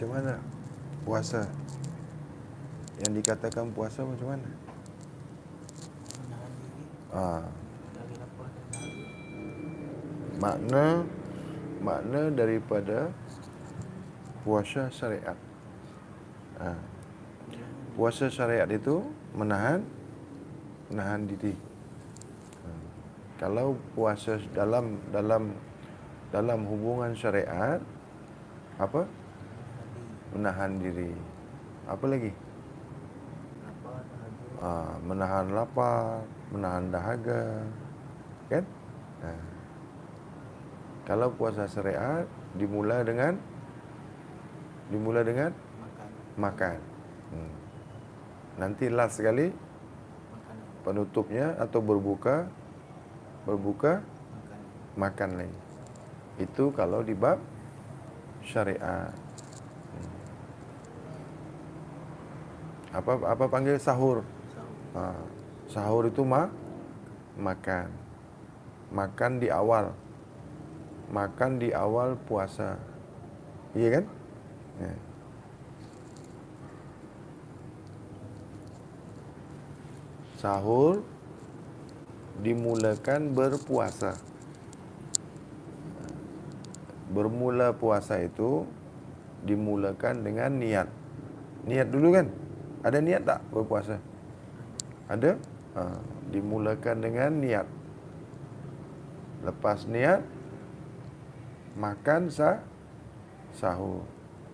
Macam mana puasa? Yang dikatakan puasa macam mana? Menahan diri Ah, dari lapar dan dahaga. makna daripada puasa syariat. Puasa syariat itu menahan diri. Kalau puasa dalam hubungan syariat, apa? Menahan diri. Menahan diri. Apa lagi? Lapar, dahaga. Menahan lapar, menahan dahaga, kan? Kalau puasa syariat dimula dengan makan. Nanti last sekali Makan. penutupnya atau berbuka makan lagi. Itu kalau di bab syariat. Apa panggil sahur? Sahur itu makan. Makan di awal. Makan di awal puasa. Iya kan? Ya. Sahur dimulakan berpuasa. Bermula puasa itu dimulakan dengan niat. Niat dulu kan? Ada niat tak berpuasa? Ada? Dimulakan dengan niat. Lepas niat, makan sahur.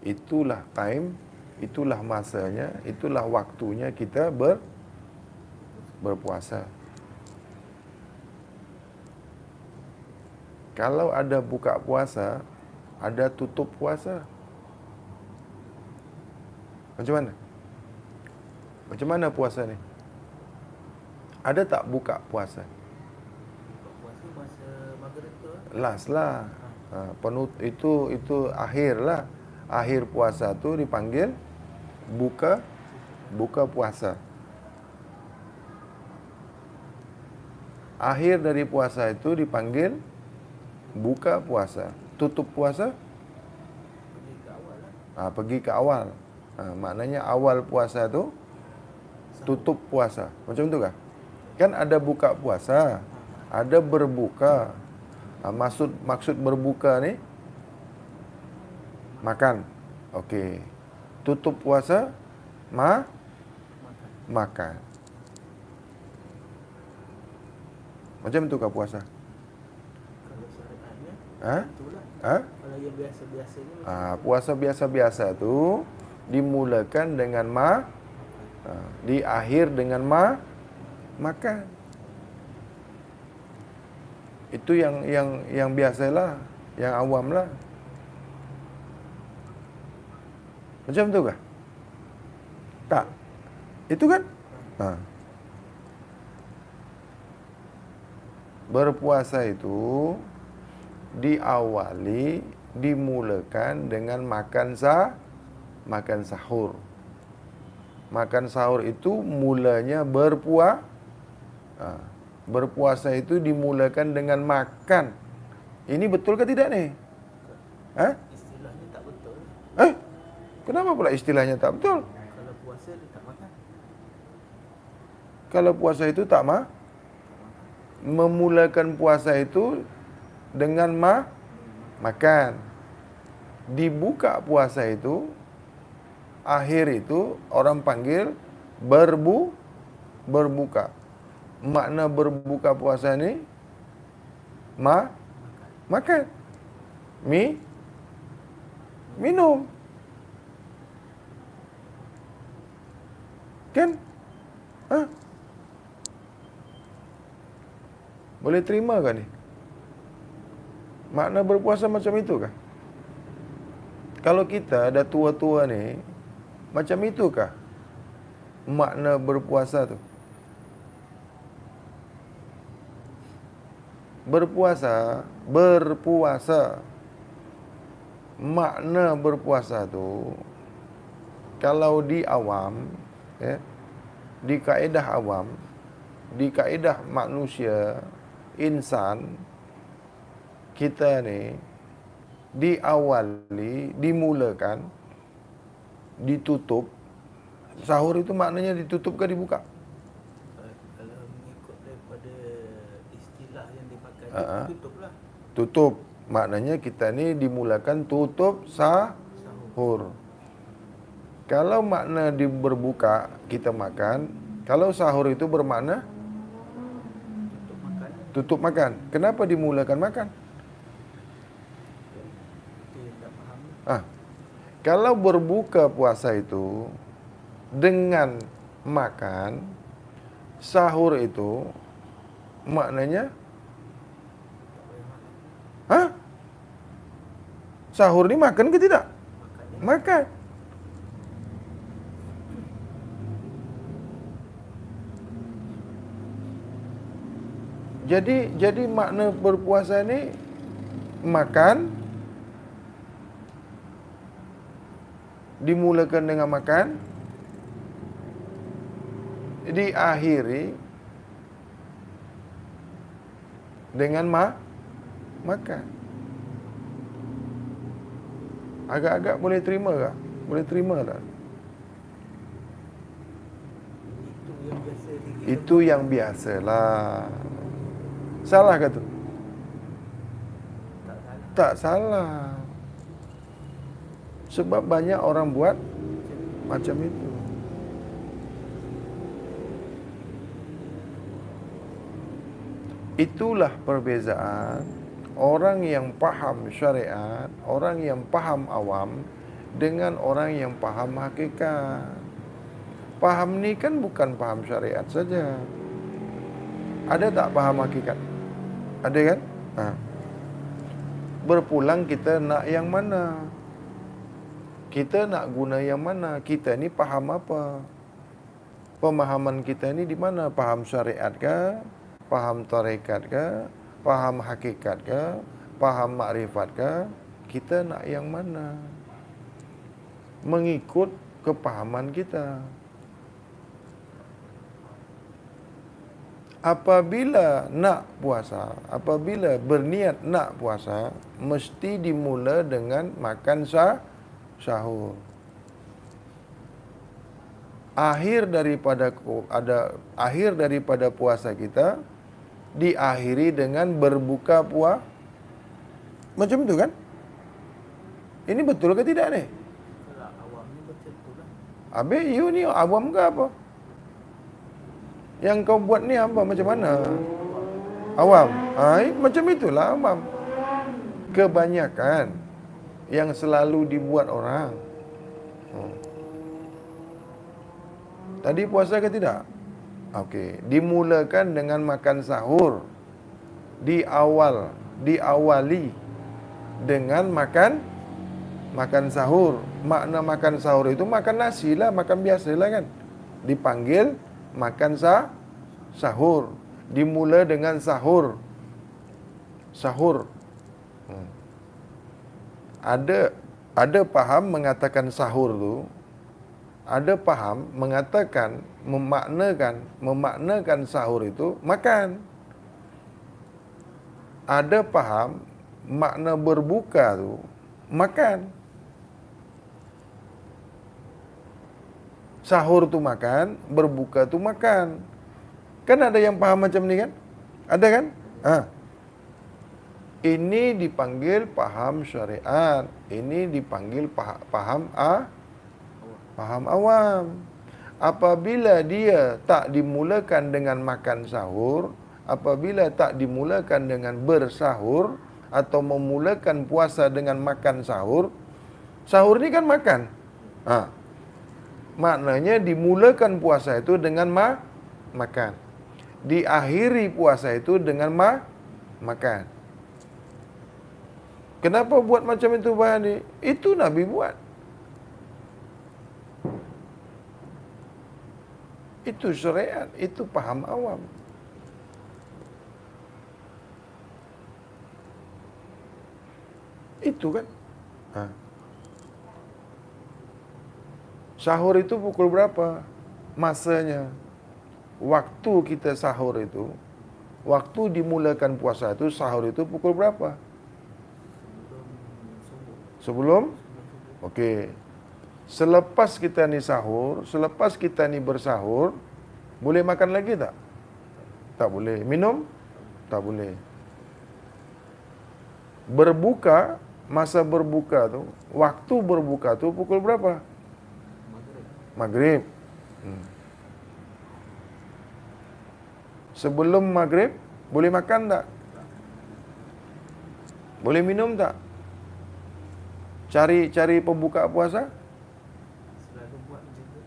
Itulah time, itulah masanya, itulah waktunya kita berpuasa. Kalau ada buka puasa, ada tutup puasa. Macam mana? Macam mana puasa ni? Ada tak buka puasa? Puasa maghrib tu Last lah. Itu akhir lah. Akhir puasa tu dipanggil buka puasa. Akhir dari puasa itu dipanggil buka puasa. Tutup puasa? pergi ke awal lah. Pergi ke awal. Maknanya awal puasa tu tutup puasa. Macam tu kah? Kan ada buka puasa, ada berbuka. Maksud berbuka ni makan. Okey. Tutup puasa makan. Macam tu kah puasa? Kalau syariatnya itulah. Ha? Kalau yang biasa-biasanya Puasa biasa-biasa tu dimulakan dengan diakhir dengan makan. Itu yang biasalah, yang awam lah. Macam tu kah? Tak. Itu kan? Berpuasa itu dimulakan dengan makan sahur. Makan sahur itu mulanya berpuasa itu dimulakan dengan makan. Ini betul ke tidak ni? istilahnya tak betul. Kenapa pula istilahnya tak betul? Kalau puasa dia tak makan. Kalau puasa itu tak memulakan puasa itu dengan makan. Dibuka puasa itu, akhir itu orang panggil berbuka. Makna berbuka puasa ni makan. Minum. Kan? Boleh terima ke ni? Makna berpuasa macam itu kah? Kalau kita ada tua-tua ni, macam itu kah makna berpuasa tu? Berpuasa. Makna berpuasa tu, kalau di awam, di kaedah awam, di kaedah manusia, insan, kita ni dimulakan ditutup, sahur itu maknanya ditutup ke dibuka? Kalau mengikut daripada istilah yang dipakai, tutup lah. Tutup. Maknanya kita ni dimulakan tutup sahur. Kalau makna berbuka, kita makan. Kalau sahur itu bermakna Tutup makan. tutup makan. Kenapa dimulakan makan? Itu yang tak faham. Kalau berbuka puasa itu dengan makan, sahur itu maknanya sahur ni makan ke tidak? Makan. Jadi makna berpuasa ni makan, dimulakan dengan makan, diakhiri dengan makan. Agak-agak boleh terima tak? Boleh terima tak? Itu yang biasalah. Salah ke tu? Tak salah. Sebab banyak orang buat macam itu. Itulah perbezaan orang yang faham syariat, orang yang faham awam dengan orang yang faham hakikat. Faham ni kan bukan faham syariat saja. Ada tak faham hakikat? Ada kan? Berpulang kita nak yang mana? Kita nak guna yang mana? Kita ni faham apa? Pemahaman kita ni di mana? Faham syariat ke? Faham tarekat ke? Faham hakikat ke? Faham makrifat ke? Kita nak yang mana? Mengikut kepahaman kita. Apabila nak puasa, apabila berniat nak puasa, mesti dimula dengan makan sahur. Akhir daripada puasa kita diakhiri dengan berbuka puasa. Macam itu kan? Ini betul ke tidak ni? Kalau awam ni macam tu lah. Habis you ni awam ke apa? Yang kau buat ni apa? Macam mana? Awam. Macam itulah awam. Kebanyakan yang selalu dibuat orang. Tadi puasa ke tidak? Okey, dimulakan dengan makan sahur. Diawali dengan makan sahur. Makna makan sahur itu makan nasi lah, makan biasa lah kan. Dipanggil makan sahur. Dimula dengan sahur. Ada faham mengatakan sahur tu. Ada faham mengatakan memaknakan sahur itu makan. Ada faham makna berbuka tu makan. Sahur tu makan, berbuka tu makan. Kan ada yang faham macam ni kan? Ada kan? Ini dipanggil faham syariat. Ini dipanggil faham awam. Apabila dia tak dimulakan dengan makan sahur, apabila tak dimulakan dengan bersahur atau memulakan puasa dengan makan sahur, sahur ni kan makan. Maknanya dimulakan puasa itu dengan makan. Diakhiri puasa itu dengan makan. Kenapa buat macam itu Bahani? Itu Nabi buat. Itu syariat, itu paham awam. Itu kan. Sahur itu pukul berapa? Masanya. Waktu kita sahur itu, waktu dimulakan puasa itu, sahur itu pukul berapa? Sebelum? Okey. Selepas kita ni sahur, selepas kita ni bersahur, boleh makan lagi tak? Tak boleh. Minum? Tak boleh. Berbuka, masa berbuka tu, waktu berbuka tu pukul berapa? Maghrib. Sebelum maghrib, boleh makan tak? Boleh minum tak? Cari pembuka puasa? Selalu buat macam tu.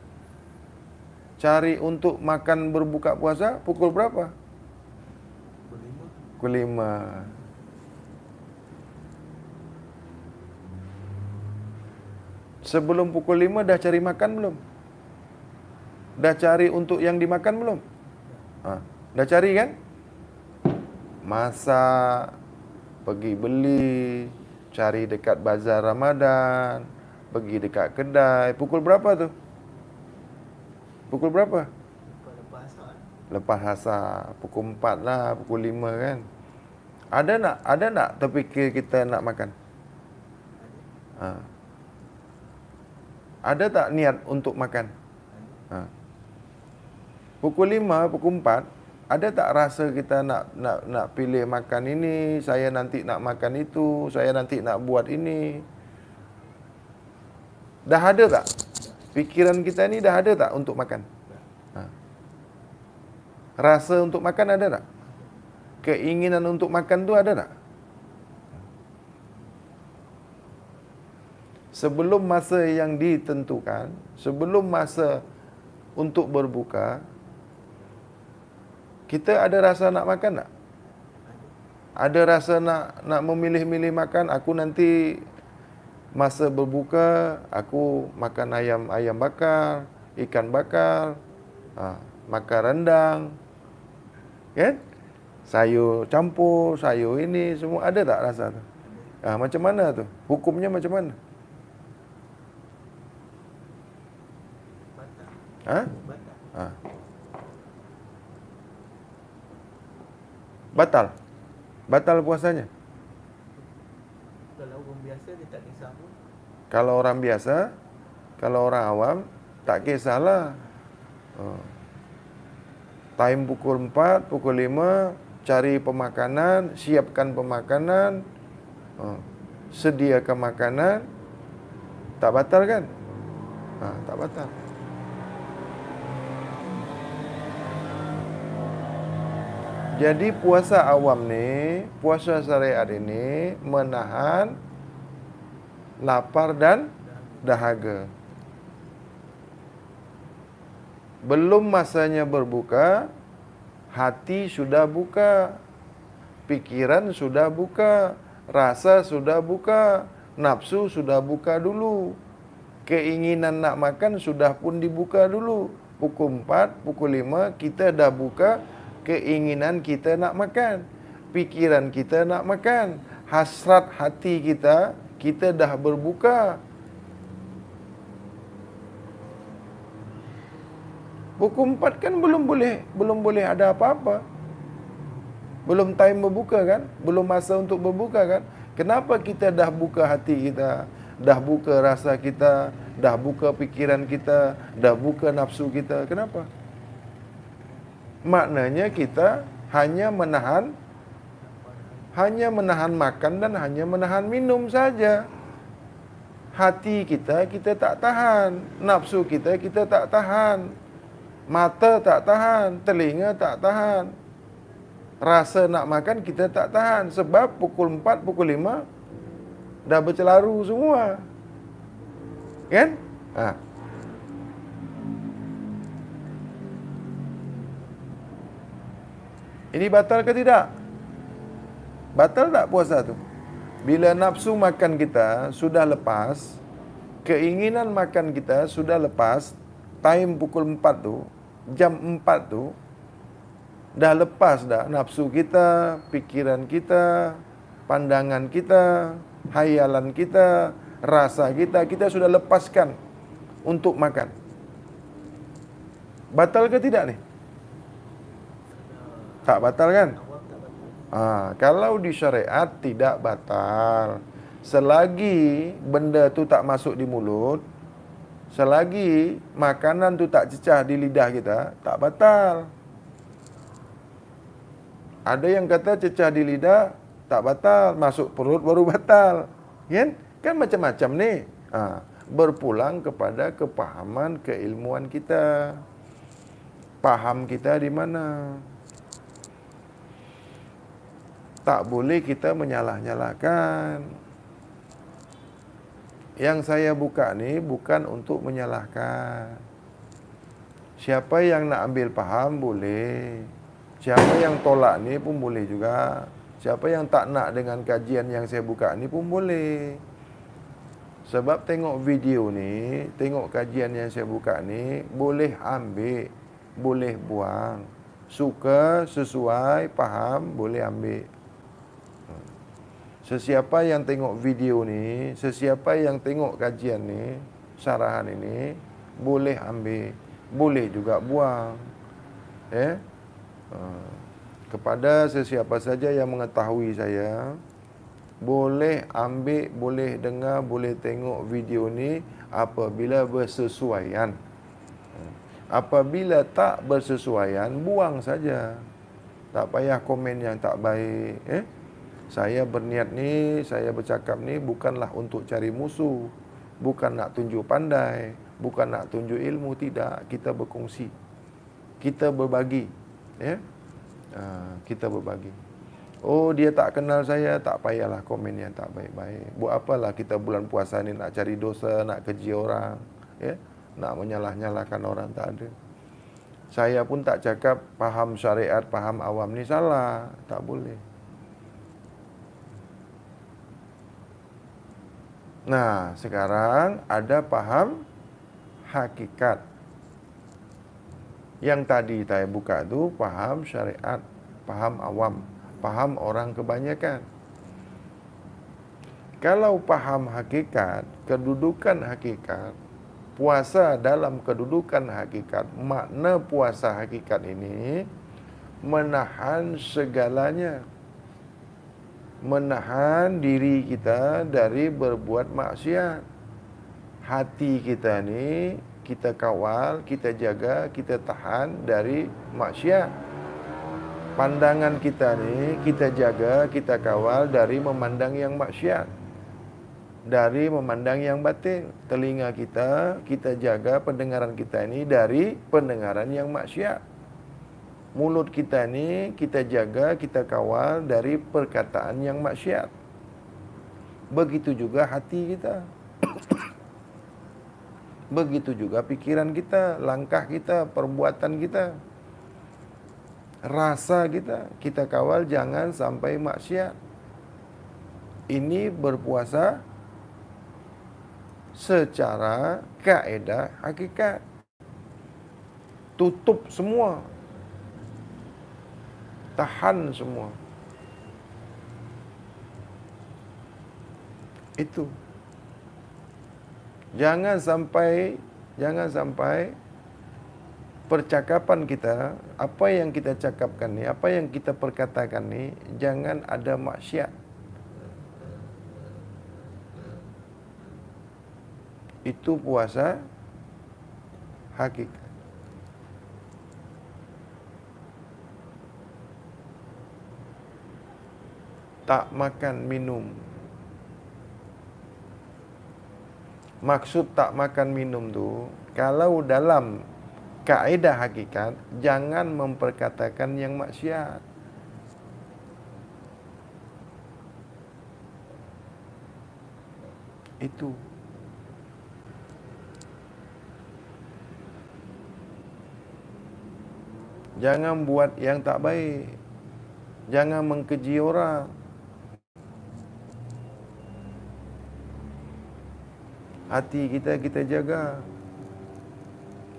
Cari untuk makan berbuka puasa pukul berapa? Berlima. Pukul 5. Sebelum pukul 5 dah cari makan belum? Dah cari untuk yang dimakan belum? Dah cari kan? Masak, pergi beli, cari dekat bazar Ramadan, pergi dekat kedai. Pukul berapa tu? Pukul berapa? Lepas asar. Lepas asar, pukul 4 lah, pukul 5 kan. Ada nak terfikir kita nak makan? Ada tak niat untuk makan? Pukul 5, pukul 4, ada tak rasa kita nak pilih makan ini, saya nanti nak makan itu, saya nanti nak buat ini? Dah ada tak? Fikiran kita ni dah ada tak untuk makan? Rasa untuk makan ada tak? Keinginan untuk makan tu ada tak? Sebelum masa yang ditentukan, sebelum masa untuk berbuka, kita ada rasa nak makan tak? Ada rasa nak memilih-milih makan, aku nanti masa berbuka, aku makan ayam bakar, ikan bakar, makan rendang, kan? Sayur campur, sayur ini, semua ada tak rasa tu? Macam mana tu? Hukumnya macam mana? Batal. Batal? Batal puasanya? Kalau orang biasa dia tak kisah pun. Kalau orang biasa, kalau orang awam, tak kisahlah. Time pukul 4, pukul 5, cari pemakanan, siapkan pemakanan, sediakan makanan, tak batal kan? Tak batal. Jadi puasa awam ni, puasa syariat ini menahan lapar dan dahaga. Belum masanya berbuka, hati sudah buka, pikiran sudah buka, rasa sudah buka, nafsu sudah buka dulu. Keinginan nak makan sudah pun dibuka dulu. Pukul 4, pukul 5 kita dah buka keinginan kita nak makan. Pikiran kita nak makan. Hasrat hati kita dah berbuka. Pukul 4 kan belum boleh ada apa-apa. Belum time berbuka kan? Belum masa untuk berbuka kan? Kenapa kita dah buka hati kita? Dah buka rasa kita? Dah buka pikiran kita? Dah buka nafsu kita? Kenapa? Maknanya kita hanya menahan makan dan hanya menahan minum saja. Hati kita tak tahan. Nafsu kita tak tahan. Mata tak tahan. Telinga tak tahan. Rasa nak makan kita tak tahan. Sebab pukul 4, pukul 5 dah bercelaru semua. Kan? Ini batal ke tidak? Batal tak puasa tu? Bila nafsu makan kita sudah lepas, keinginan makan kita sudah lepas, time pukul 4 tu, jam 4 tu, dah lepas dah nafsu kita, pikiran kita, pandangan kita, hayalan kita, rasa kita sudah lepaskan untuk makan. Batal ke tidak ni? Tak batal kan? Awam tak batal. Kalau di syariat tidak batal. Selagi benda tu tak masuk di mulut, Selagi makanan tu tak cecah di lidah kita, tak batal. Ada yang kata cecah di lidah tak batal, masuk perut baru batal. Kan? Kan macam-macam ni. Berpulang kepada kepahaman, keilmuan kita. Paham kita di mana? Tak boleh kita menyalah-nyalahkan. Yang saya buka ni bukan untuk menyalahkan. Siapa yang nak ambil faham boleh. Siapa yang tolak ni pun boleh juga. Siapa yang tak nak dengan kajian yang saya buka ni pun boleh. Sebab tengok video ni, tengok kajian yang saya buka ni, boleh ambil, boleh buang. Suka, sesuai, faham, boleh ambil. Sesiapa yang tengok video ni, sesiapa yang tengok kajian ni, syarahan ini, boleh ambil, boleh juga buang. Kepada sesiapa saja yang mengetahui saya, boleh ambil, boleh dengar, boleh tengok video ni apabila bersesuaian. Apabila tak bersesuaian, buang saja. Tak payah komen yang tak baik. Saya berniat ni, saya bercakap ni bukanlah untuk cari musuh. Bukan nak tunjuk pandai, bukan nak tunjuk ilmu, tidak. Kita berkongsi. Kita berbagi. Kita berbagi. Oh, dia tak kenal saya, tak payahlah komen yang tak baik-baik. Buat apalah kita bulan puasa ni nak cari dosa, nak keji orang, nak menyalah-nyalahkan orang, tak ada. Saya pun tak cakap faham syariat, faham awam ni salah, tak boleh. Nah, sekarang ada faham hakikat. Yang tadi saya buka tu faham syariat, faham awam, faham orang kebanyakan. Kalau faham hakikat, kedudukan hakikat, puasa dalam kedudukan hakikat, makna puasa hakikat ini menahan segalanya. Menahan diri kita dari berbuat maksiat. Hati kita ni kita kawal, kita jaga, kita tahan dari maksiat. Pandangan kita ni kita jaga, kita kawal dari memandang yang maksiat, dari memandang yang batil. Telinga kita, kita jaga pendengaran kita ni dari pendengaran yang maksiat. Mulut kita ni kita jaga, kita kawal dari perkataan yang maksiat. Begitu juga hati kita. Begitu juga pikiran kita, langkah kita, perbuatan kita, rasa kita kawal jangan sampai maksiat. Ini berpuasa secara kaedah hakikat. Tutup semua. Tahan semua. Itu. Jangan sampai percakapan kita, apa yang kita cakapkan ni, apa yang kita perkatakan ni, jangan ada maksiat. Itu puasa hakikat. Tak makan minum. Maksud tak makan minum tu, kalau dalam kaedah hakikat, jangan memperkatakan yang maksiat. Itu. Jangan buat yang tak baik. Jangan mengkeji orang. Hati kita jaga,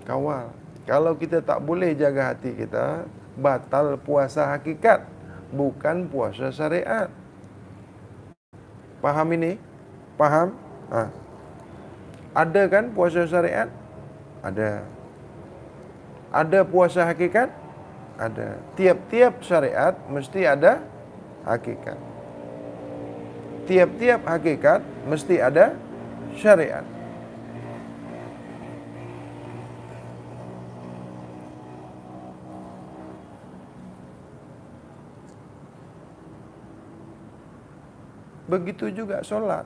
kawal. Kalau kita tak boleh jaga hati kita, batal puasa hakikat, bukan puasa syariat. Faham ini? Faham? Ada kan puasa syariat? Ada. Ada puasa hakikat? Ada. Tiap-tiap syariat mesti ada hakikat. Tiap-tiap hakikat mesti ada syariat. Begitu juga solat.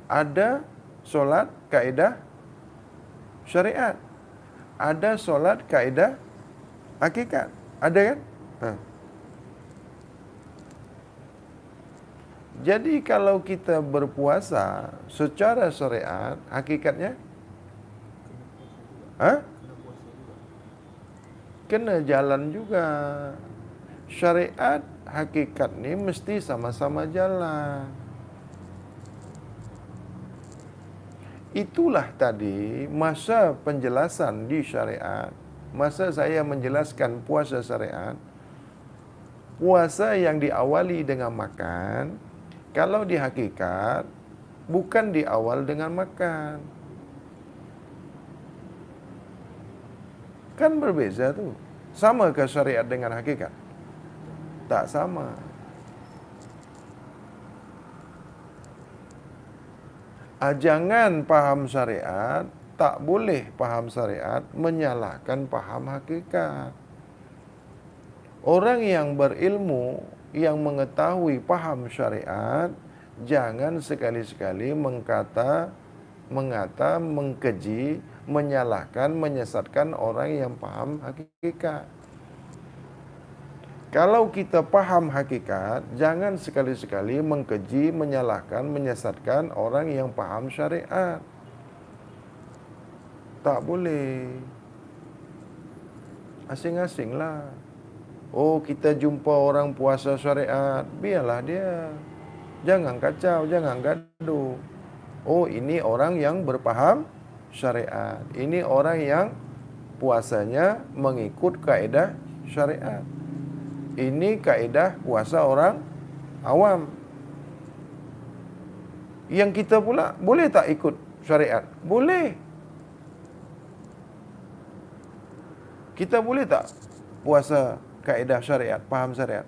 Ada solat kaedah syariat. Ada solat kaedah hakikat. Ada kan? Jadi kalau kita berpuasa secara syariat, hakikatnya kena jalan juga. Syariat, hakikat ni mesti sama-sama jalan. Itulah tadi masa penjelasan di syariat. Masa saya menjelaskan puasa syariat, puasa yang diawali dengan makan, kalau di hakikat bukan diawal dengan makan. Kan berbeza tu. Sama ke syariat dengan hakikat? Tak sama. Jangan faham syariat, tak boleh faham syariat menyalahkan faham hakikat. Orang yang berilmu, yang mengetahui faham syariat, jangan sekali-sekali mengata, mengkeji, menyalahkan, menyesatkan orang yang faham hakikat. Kalau kita faham hakikat, jangan sekali-sekali mengkeji, menyalahkan, menyesatkan orang yang faham syariat. Tak boleh. Asing-asinglah. Oh, kita jumpa orang puasa syariat, biarlah dia. Jangan kacau, jangan gaduh. Oh, ini orang yang berpaham syariat. Ini orang yang puasanya mengikut kaedah syariat. Ini kaedah puasa orang awam. Yang kita pula boleh tak ikut syariat? Boleh. Kita boleh tak puasa kaedah syariat, faham syariat?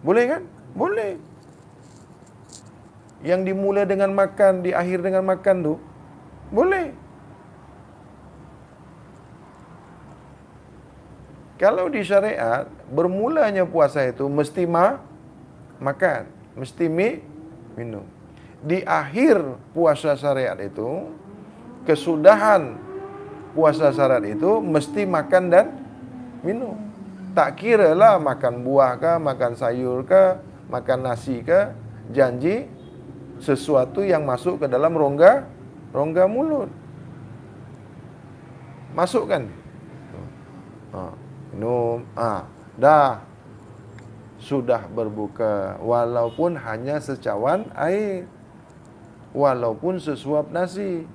Boleh kan? Boleh. Yang dimula dengan makan, diakhir dengan makan tu, boleh. Kalau di syariat, bermulanya puasa itu mesti makan, mesti minum. Di akhir puasa syariat itu, kesudahan puasa syariat itu mesti makan dan minum. Tak kira lah makan buah ke, makan sayur ke, makan nasi ke, janji sesuatu yang masuk ke dalam rongga mulut. Masukkan. Minum. Dah. Sudah berbuka. Walaupun hanya secawan air. Walaupun sesuap nasi.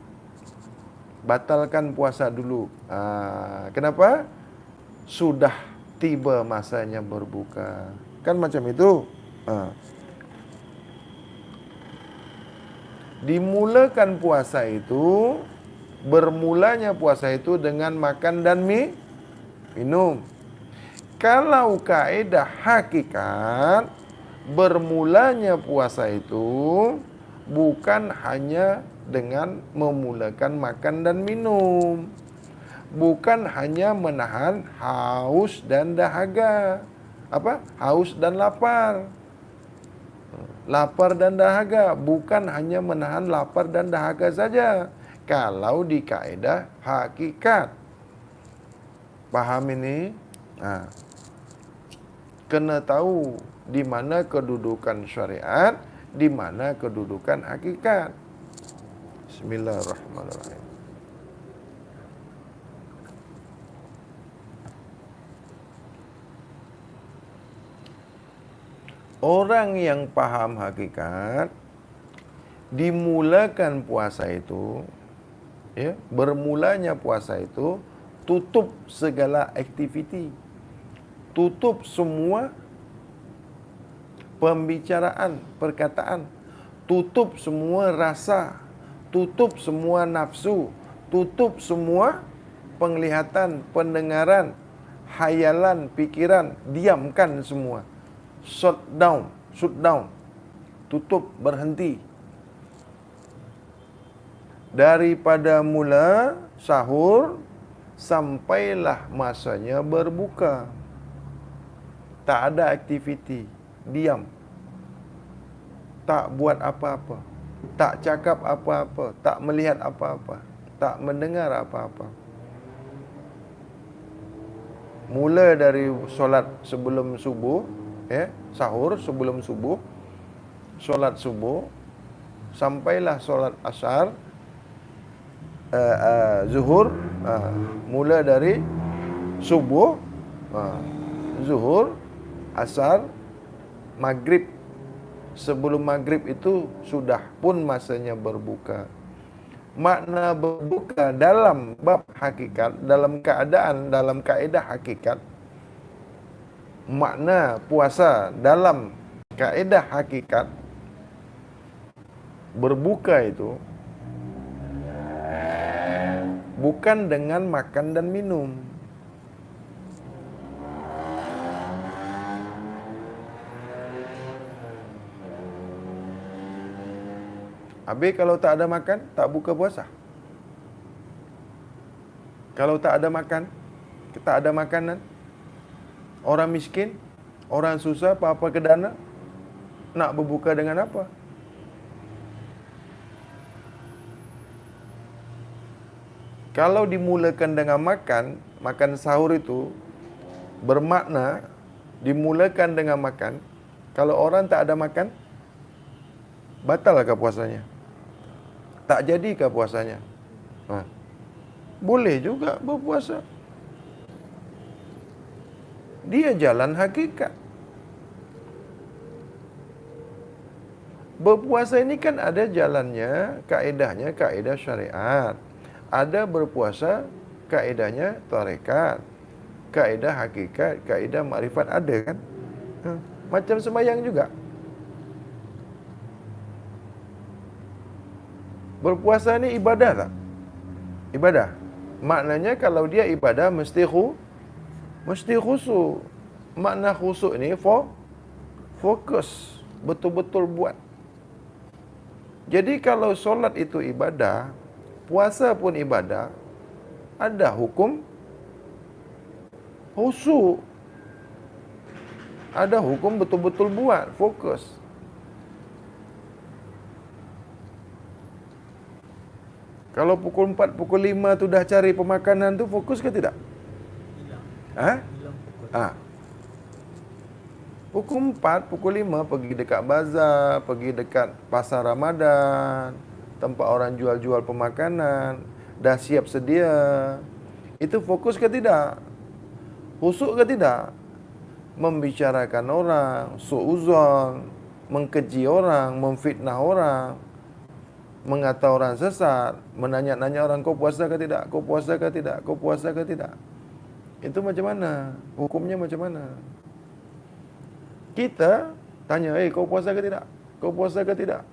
Batalkan puasa dulu. Kenapa? Sudah tiba masanya berbuka. Kan macam itu. Dimulakan puasa itu, bermulanya puasa itu dengan makan dan minum. Kalau kaedah hakikat, bermulanya puasa itu bukan hanya dengan memulakan makan dan minum. Bukan hanya menahan haus dan dahaga. Haus dan lapar. Lapar dan dahaga. Bukan hanya menahan lapar dan dahaga saja. Kalau di kaedah hakikat. Faham ini? Kena tahu di mana kedudukan syariat, di mana kedudukan hakikat. Bismillahirrahmanirrahim. Orang yang paham hakikat, dimulakan puasa itu, bermulanya puasa itu, tutup segala aktiviti. Tutup semua pembicaraan, perkataan. Tutup semua rasa. Tutup semua nafsu. Tutup semua penglihatan, pendengaran, hayalan, pikiran. Diamkan semua. Shut down. Tutup, berhenti. Daripada mula sahur sampailah masanya berbuka. Tak ada aktiviti, diam. tak buat apa-apa, tak cakap apa-apa, tak melihat apa-apa, tak mendengar apa-apa. Mula dari solat sebelum subuh, sahur sebelum subuh, solat subuh, sampailah solat asar, zuhur, mula dari subuh, zuhur, asar, maghrib. Sebelum maghrib itu sudah pun masanya berbuka. Makna berbuka dalam bab hakikat, dalam keadaan, dalam kaedah hakikat, makna puasa dalam kaedah hakikat, berbuka itu bukan dengan makan dan minum. Habis kalau tak ada makan, tak buka puasa. Kalau tak ada makan, tak ada makanan, orang miskin, orang susah, apa-apa kedana, nak berbuka dengan apa? Kalau dimulakan dengan makan, makan sahur itu bermakna dimulakan dengan makan. Kalau orang tak ada makan, batalkah puasanya? Tak jadikah puasanya? Boleh juga berpuasa. Dia jalan hakikat. Berpuasa ini kan ada jalannya, kaedahnya kaedah syariat. Ada berpuasa, kaedahnya tarekat, kaedah hakikat, kaedah makrifat, ada kan? Macam sembahyang juga. Berpuasa ni ibadah tak? Ibadah. Maknanya kalau dia ibadah mesti khusyuk. Makna khusyuk ni fokus, betul-betul buat. Jadi kalau solat itu ibadah, puasa pun ibadah, ada hukum khusyuk. Ada hukum betul-betul buat, fokus. Kalau pukul 4, pukul 5 tu dah cari pemakanan tu, fokus ke tidak? Hilang fokus. Pukul 4, pukul 5 pergi dekat bazar, pergi dekat pasar Ramadan, tempat orang jual-jual pemakanan, dah siap sedia. Itu fokus ke tidak? Khusyuk ke tidak? Membicarakan orang, suuzon, mengkeji orang, memfitnah orang, mengata orang sesat, menanya-nanya orang, kau puasa ke tidak? Kau puasa ke tidak? Kau puasa ke tidak? Itu macam mana? Hukumnya macam mana? Kita tanya, kau puasa ke tidak? Kau puasa ke tidak?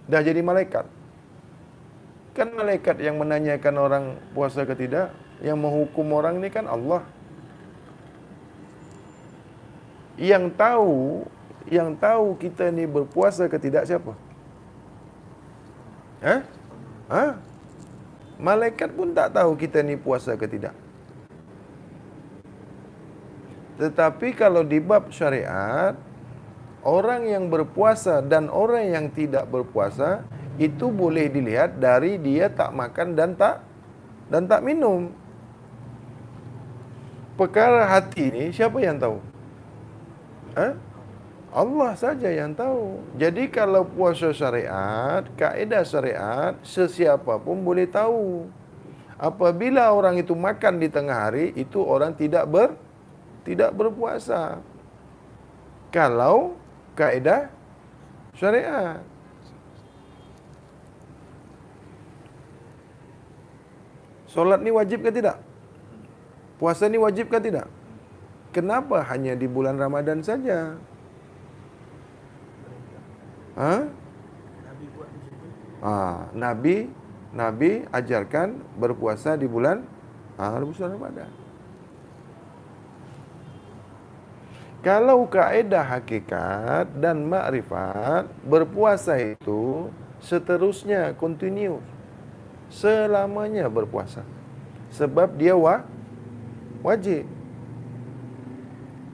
Dah jadi malaikat. Kan malaikat yang menanyakan orang puasa ke tidak, yang menghukum orang ni kan Allah. Yang tahu kita ni berpuasa ke tidak siapa? Malaikat pun tak tahu kita ni puasa ke tidak. Tetapi kalau di bab syariat, orang yang berpuasa dan orang yang tidak berpuasa itu boleh dilihat dari dia tak makan dan tak minum. Perkara hati ni siapa yang tahu? Allah saja yang tahu. Jadi kalau puasa syariat, kaedah syariat, sesiapa pun boleh tahu. Apabila orang itu makan di tengah hari, itu orang tidak berpuasa. Kalau kaedah syariat. Solat ni wajib ke tidak? Puasa ni wajib ke tidak? Kenapa hanya di bulan Ramadan saja? Nabi buat macam tu. Nabi ajarkan berpuasa di bulan Ramadan. Kalau kaedah hakikat dan makrifat, berpuasa itu seterusnya continue, selamanya berpuasa. Sebab dia wajib.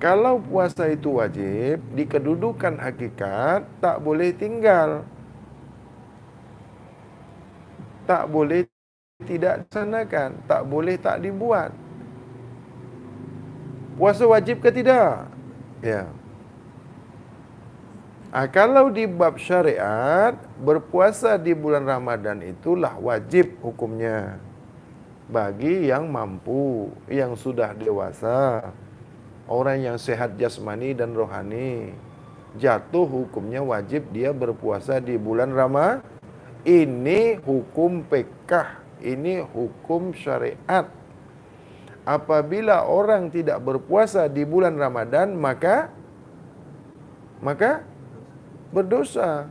Kalau puasa itu wajib, di kedudukan hakikat tak boleh tinggal, tak boleh tidak dilaksanakan, tak boleh tak dibuat. Puasa wajib ke tidak? Ya. Kalau di bab syariat, berpuasa di bulan Ramadan itulah wajib hukumnya bagi yang mampu, yang sudah dewasa, orang yang sehat jasmani dan rohani. Jatuh hukumnya wajib dia berpuasa di bulan Ramadan. Ini hukum fiqh, ini hukum syariat. Apabila orang tidak berpuasa di bulan Ramadan, maka berdosa.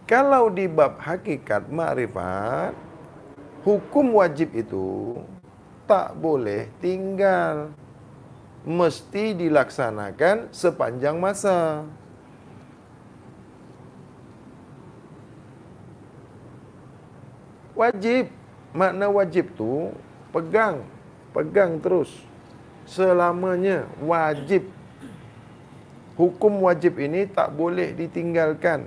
Kalau di bab hakikat makrifat, hukum wajib itu tak boleh tinggal, mesti dilaksanakan sepanjang masa. Wajib, makna wajib tu pegang terus selamanya, wajib. Hukum wajib ini tak boleh ditinggalkan.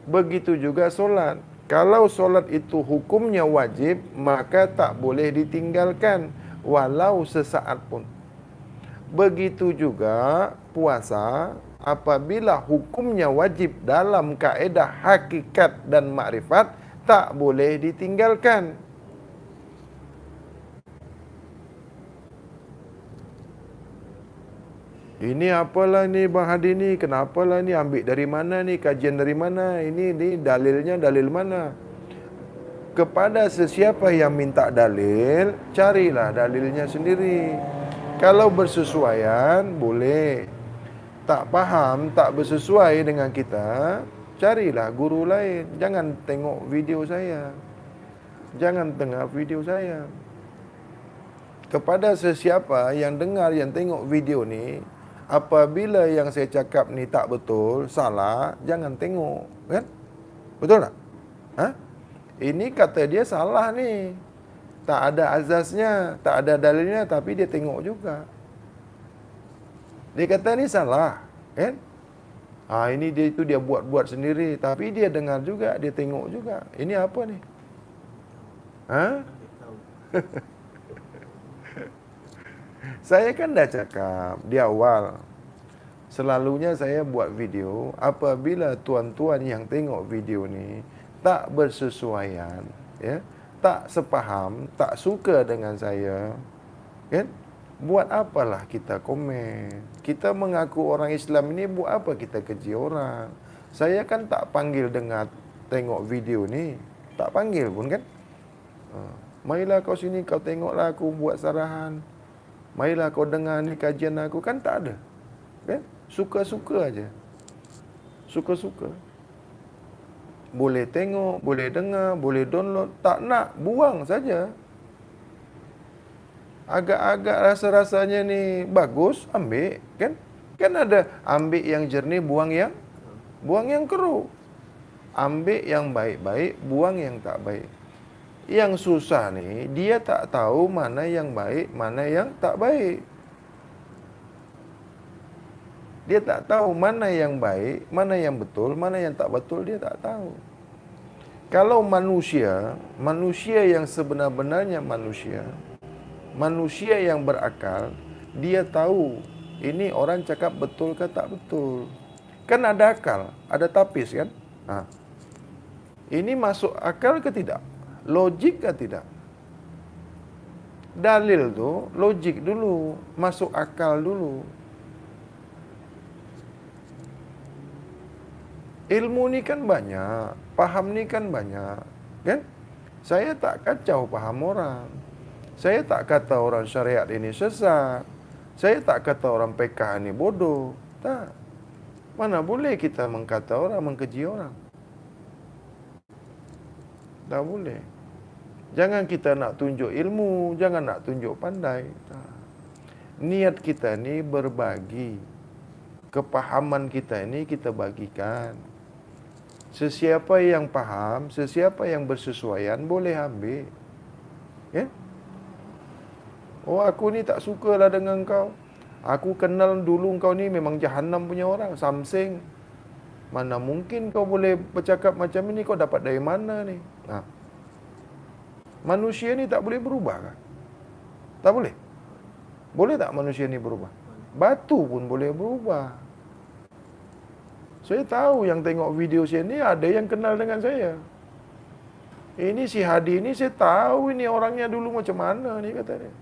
Begitu juga solat. Kalau solat itu hukumnya wajib, maka tak boleh ditinggalkan walau sesaat pun. Begitu juga puasa, apabila hukumnya wajib dalam kaedah hakikat dan makrifat, tak boleh ditinggalkan. Ini apalah ni Bang Hadi ni, kenapalah ni, ambil dari mana ni, kajian dari mana, ini dalilnya dalil mana. Kepada sesiapa yang minta dalil, carilah dalilnya sendiri. Kalau bersesuaian, boleh. Tak faham, tak bersesuai dengan kita, carilah guru lain. Jangan tengok video saya. Jangan dengar video saya. Kepada sesiapa yang dengar, yang tengok video ni, apabila yang saya cakap ni tak betul, salah, jangan tengok, kan? Betul tak? Ha? Ini kata dia salah ni. Tak ada azasnya, tak ada dalilnya, tapi dia tengok juga. Dia kata ni salah, kan? Ini dia buat-buat sendiri, tapi dia dengar juga, dia tengok juga. Ini apa ni? Saya kan dah cakap di awal, selalunya saya buat video, apabila tuan-tuan yang tengok video ni tak bersesuaian, ya, tak sepaham, tak suka dengan saya, kan? Buat apalah kita komen? Kita mengaku orang Islam ini, buat apa kita keji orang? Saya kan tak panggil dengar tengok video ni, tak panggil pun, kan? Marilah kau sini, kau tengoklah aku buat sarahan. Marilah kau dengar ni kajian aku, kan tak ada, kan? Suka-suka aja. Suka-suka. Boleh tengok, boleh dengar, boleh download, tak nak, buang saja. Agak-agak rasa-rasanya ni bagus, ambil, kan? Kan ada ambil yang jernih, buang yang keruh. Ambil yang baik-baik, buang yang tak baik. Yang susah ni, dia tak tahu mana yang baik, mana yang tak baik. Dia tak tahu mana yang baik, mana yang betul, mana yang tak betul, dia tak tahu. Kalau manusia yang sebenar-benarnya manusia yang berakal, dia tahu ini orang cakap betul ke tak betul. Kan ada akal, ada tapis, kan? Ini masuk akal ke tidak? Logik ke tidak? Dalil tu logik dulu, masuk akal dulu. Ilmu ni kan banyak, paham ni kan banyak, kan? Saya tak kacau paham orang. Saya tak kata orang syariat ini sesat. Saya tak kata orang PK ini bodoh. Tak. Mana boleh kita mengkata orang, mengkeji orang. Tak boleh. Jangan kita nak tunjuk ilmu, jangan nak tunjuk pandai. Tak. Niat kita ni berbagi. Kepahaman kita ini kita bagikan. Sesiapa yang faham, sesiapa yang bersesuaian boleh ambil. Ya? Oh, aku ni tak sukalah dengan kau. Aku kenal dulu kau ni memang jahanam punya orang, samseng. Mana mungkin kau boleh bercakap macam ini, kau dapat dari mana ni? Manusia ni tak boleh berubah kan? Tak boleh? Boleh tak manusia ni berubah? Batu pun boleh berubah. Saya tahu yang tengok video saya ni ada yang kenal dengan saya. Ini si Hadi ni saya tahu ini orangnya dulu macam mana ni, kata dia.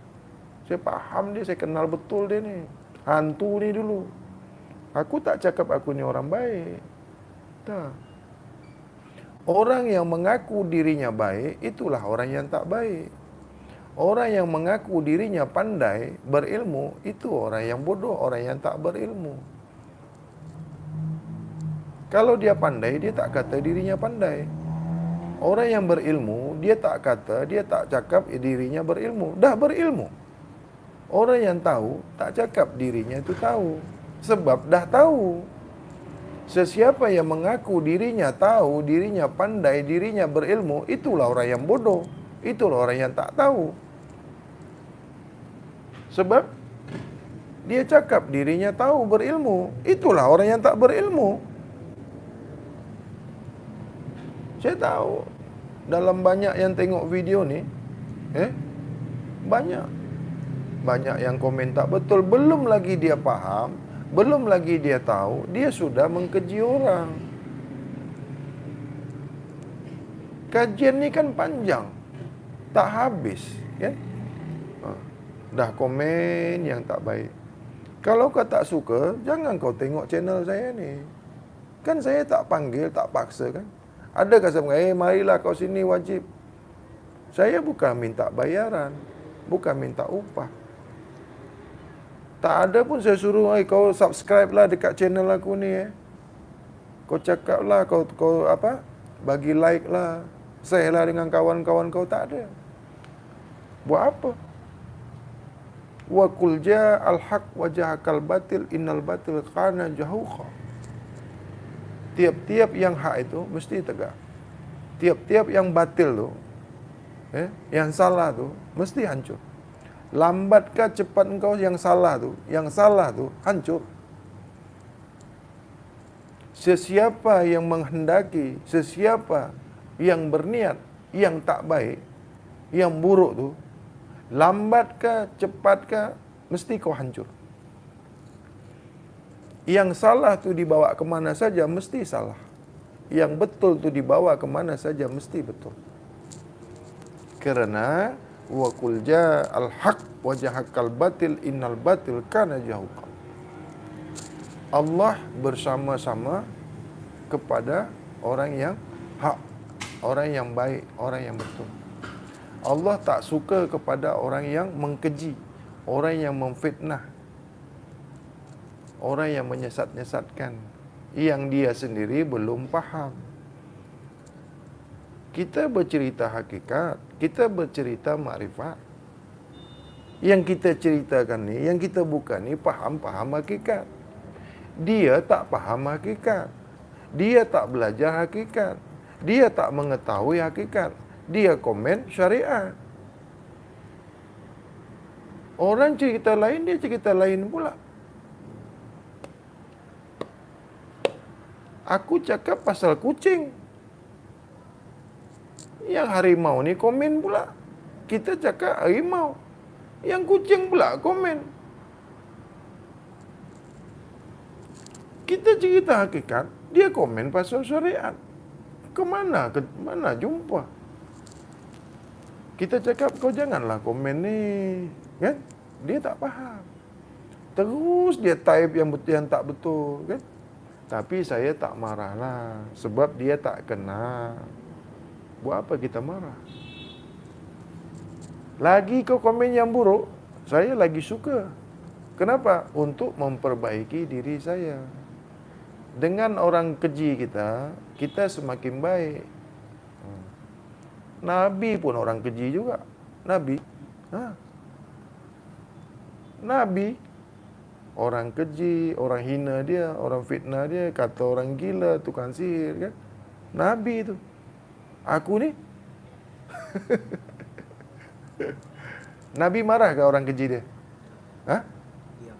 Saya faham dia, saya kenal betul dia ni. Hantu ni dulu. Aku tak cakap aku ni orang baik. Tak. Orang yang mengaku dirinya baik, itulah orang yang tak baik. Orang yang mengaku dirinya pandai, berilmu, itu orang yang bodoh, orang yang tak berilmu. Kalau dia pandai, dia tak kata dirinya pandai. Orang yang berilmu, dia tak kata, dia tak cakap dirinya berilmu. Dah berilmu. Orang yang tahu, tak cakap dirinya itu tahu. Sebab dah tahu. Sesiapa yang mengaku dirinya tahu, dirinya pandai, dirinya berilmu, itulah orang yang bodoh. Itulah orang yang tak tahu. Sebab dia cakap dirinya tahu, berilmu. Itulah orang yang tak berilmu. Saya tahu dalam banyak yang tengok video ni, banyak yang komen tak betul. Belum lagi dia faham, belum lagi dia tahu, dia sudah mengkeji orang. Kajian ni kan panjang, tak habis, kan? Dah komen yang tak baik. Kalau kau tak suka, jangan kau tengok channel saya ni. Kan saya tak panggil, tak paksa kan. Adakah saya mengatakan, marilah kau sini wajib. Saya bukan minta bayaran, bukan minta upah. Tak ada pun saya suruh, kau subscribe lah dekat channel aku ni. Kau cakap lah, kau bagi like lah, share lah dengan kawan-kawan kau. Tak ada. Buat apa? Wa qul ja'al haq wa jahakal batil innal batil kana jahuqa. Tiap-tiap yang hak itu mesti tegak. Tiap-tiap yang batil tu, yang salah tu mesti hancur. Lambatkah cepat engkau yang salah tu hancur. Sesiapa yang menghendaki, sesiapa yang berniat yang tak baik, yang buruk tu, lambatkah cepatkah mesti kau hancur. Yang salah tu dibawa ke mana saja mesti salah. Yang betul tu dibawa ke mana saja mesti betul. Kerana wa qul ja'al haq wa jahakal batil innal batil kana jahuqa. Allah bersama-sama kepada orang yang hak, orang yang baik, orang yang betul. Allah tak suka kepada orang yang mengkeji, orang yang memfitnah, orang yang menyesat-nyesatkan, yang dia sendiri belum faham. Kita bercerita hakikat, kita bercerita makrifat. Yang kita ceritakan ni, yang kita buka ni faham hakikat. Dia tak faham hakikat. Dia tak belajar hakikat. Dia tak mengetahui hakikat. Dia komen syariat. Orang cerita lain, dia cerita lain pula. Aku cakap pasal kucing. Yang harimau ni komen pula. Kita cakap harimau. Yang kucing pula komen. Kita cerita hakikat, dia komen pasal syariat. Kemana jumpa? Kita cakap kau janganlah komen ni, kan? Dia tak faham. Terus dia type yang tak betul, kan? Tapi saya tak marahlah, sebab dia tak kenal. Buat apa kita marah? Lagi kau komen yang buruk, saya lagi suka. Kenapa? Untuk memperbaiki diri saya. Dengan orang keji kita semakin baik. Nabi pun orang keji juga. Nabi. Nabi. Orang keji, orang hina dia, orang fitnah dia, kata orang gila, tukang sihir, kan? Nabi tu. Aku ni Nabi marah ke orang keji dia? Hah? Diam.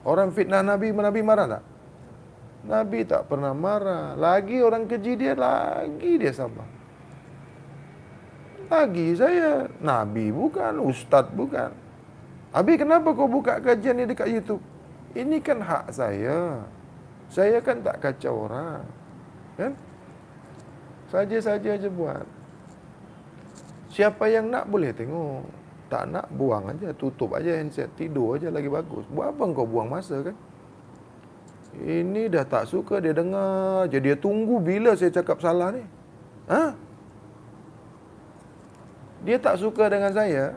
Orang fitnah Nabi marah tak? Nabi tak pernah marah. Lagi orang keji dia, lagi dia sabar. Lagi saya, Nabi bukan, Ustaz bukan. Abi kenapa kau buka kajian ni dekat YouTube? Ini kan hak saya. Saya kan tak kacau orang. Kan? Saja-saja aja buat. Siapa yang nak boleh tengok. Tak nak buang aja, tutup aja handset, tidur aja lagi bagus. Buat apa kau buang masa kan? Ini dah tak suka dia dengar je, dia tunggu bila saya cakap salah ni. Ha? Dia tak suka dengan saya.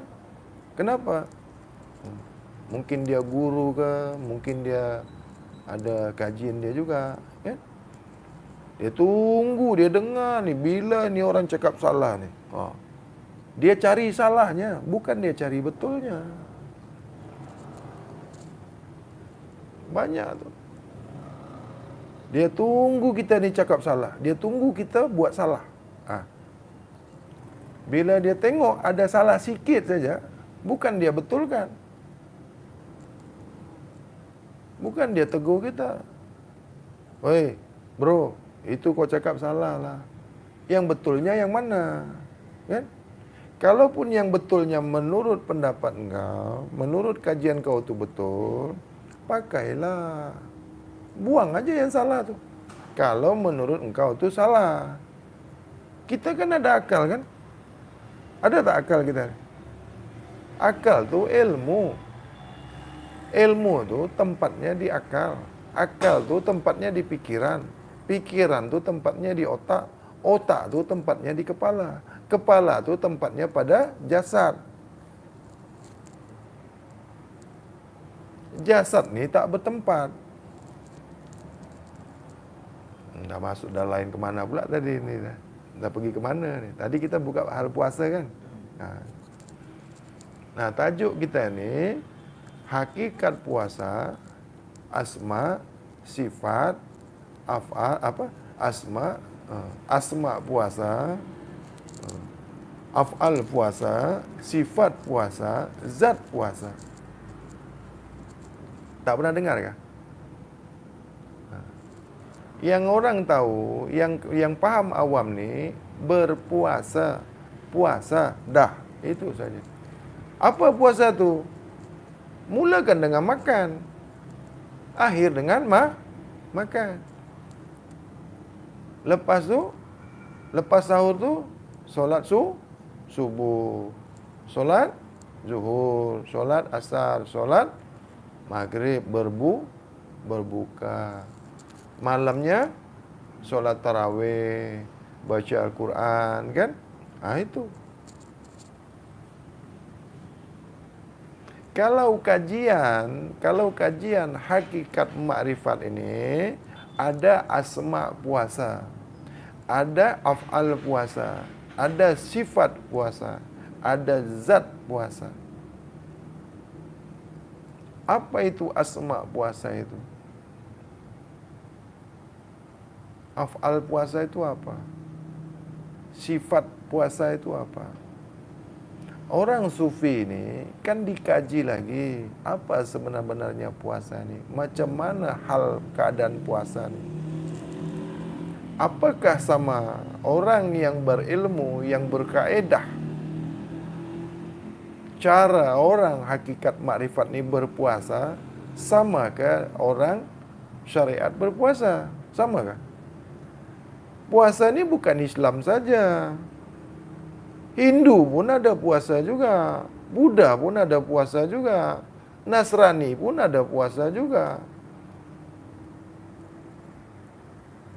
Kenapa? Mungkin dia guru ke, mungkin dia ada kajian dia juga, kan? Dia tunggu, dia dengar ni bila ni orang cakap salah ni. Dia cari salahnya, bukan dia cari betulnya. Banyak tu. Dia tunggu kita ni cakap salah, dia tunggu kita buat salah. Bila dia tengok ada salah sikit saja, bukan dia betulkan. Bukan dia tegur kita. Oi, bro, itu kau cakap salah lah. Yang betulnya yang mana? Kan? Kalaupun yang betulnya menurut pendapat engkau, menurut kajian kau tu betul, pakailah. Buang aja yang salah tu. Kalau menurut engkau tu salah. Kita kan ada akal kan? Ada tak akal kita? Akal tu ilmu. Ilmu tu tempatnya di akal. Akal tu tempatnya di pikiran. Pikiran tu tempatnya di otak. Otak tu tempatnya di kepala. Kepala tu tempatnya pada jasad. Jasad ni tak bertempat. Dah masuk dah lain ke mana pula tadi ni dah. Dah pergi ke mana ni? Tadi kita buka hal puasa kan? Nah, tajuk kita ni hakikat puasa, asma, sifat, af'al, asma puasa, af'al puasa, sifat puasa, zat puasa. Tak pernah dengar kah? Yang orang tahu, yang faham awam ni, berpuasa, puasa, dah, itu saja. Apa puasa tu? Mulakan dengan makan, akhir dengan makan. Lepas tu, lepas sahur tu, solat subuh, solat zuhur, solat asar, solat maghrib, berbuka. Malamnya solat tarawih, baca Al-Quran, kan? Itu. Kalau kajian hakikat makrifat ini, ada asma puasa, ada af'al puasa, ada sifat puasa, ada zat puasa. Apa itu asma puasa itu? Af'al puasa itu apa? Sifat puasa itu apa? Orang sufi ni kan dikaji lagi apa sebenar-benarnya puasa ni. Macam mana hal keadaan puasa ni. Apakah sama orang yang berilmu, yang berkaedah, cara orang hakikat makrifat ni berpuasa, sama ke orang syariat berpuasa? Sama ke? Puasa ni bukan Islam saja. Hindu pun ada puasa juga. Buddha pun ada puasa juga. Nasrani pun ada puasa juga.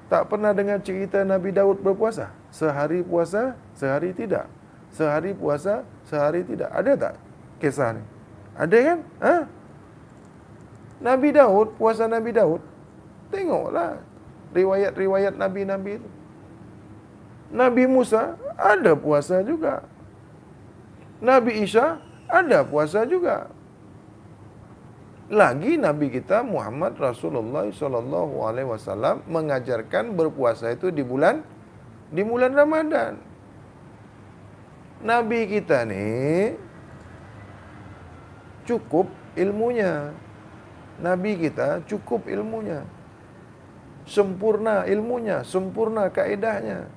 Tak pernah dengar cerita Nabi Daud berpuasa? Sehari puasa, sehari tidak. Sehari puasa, sehari tidak. Ada tak kisah ni? Ada kan? Nabi Daud, puasa Nabi Daud. Tengoklah riwayat-riwayat Nabi-Nabi itu. Nabi Musa ada puasa juga. Nabi Isa ada puasa juga. Lagi Nabi kita Muhammad Rasulullah sallallahu alaihi wasallam mengajarkan berpuasa itu di bulan Ramadan. Nabi kita ni cukup ilmunya. Nabi kita cukup ilmunya. Sempurna ilmunya, sempurna kaedahnya.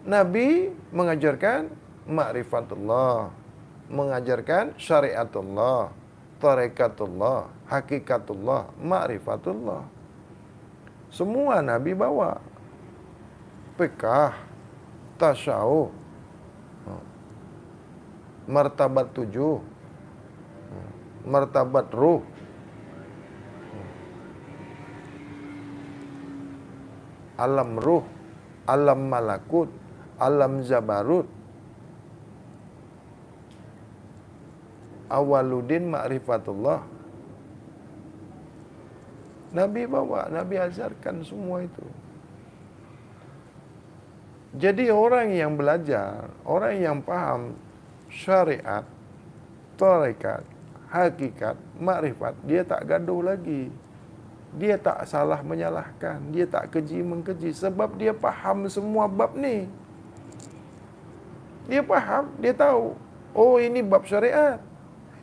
Nabi mengajarkan ma'rifatullah, mengajarkan syariatullah, tarekatullah, hakikatullah, ma'rifatullah. Semua Nabi bawa. Fiqh, tasyawuf, martabat 7, martabat ruh, alam ruh, alam malakut, alam zabarut, awaludin ma'rifatullah. Nabi bawa, Nabi ajarkan semua itu. Jadi orang yang belajar, orang yang paham syariat, tarekat, hakikat, makrifat, dia tak gaduh lagi. Dia tak salah menyalahkan, dia tak keji mengkeji sebab dia faham semua bab ni. Dia faham, dia tahu. Oh, ini bab syariat.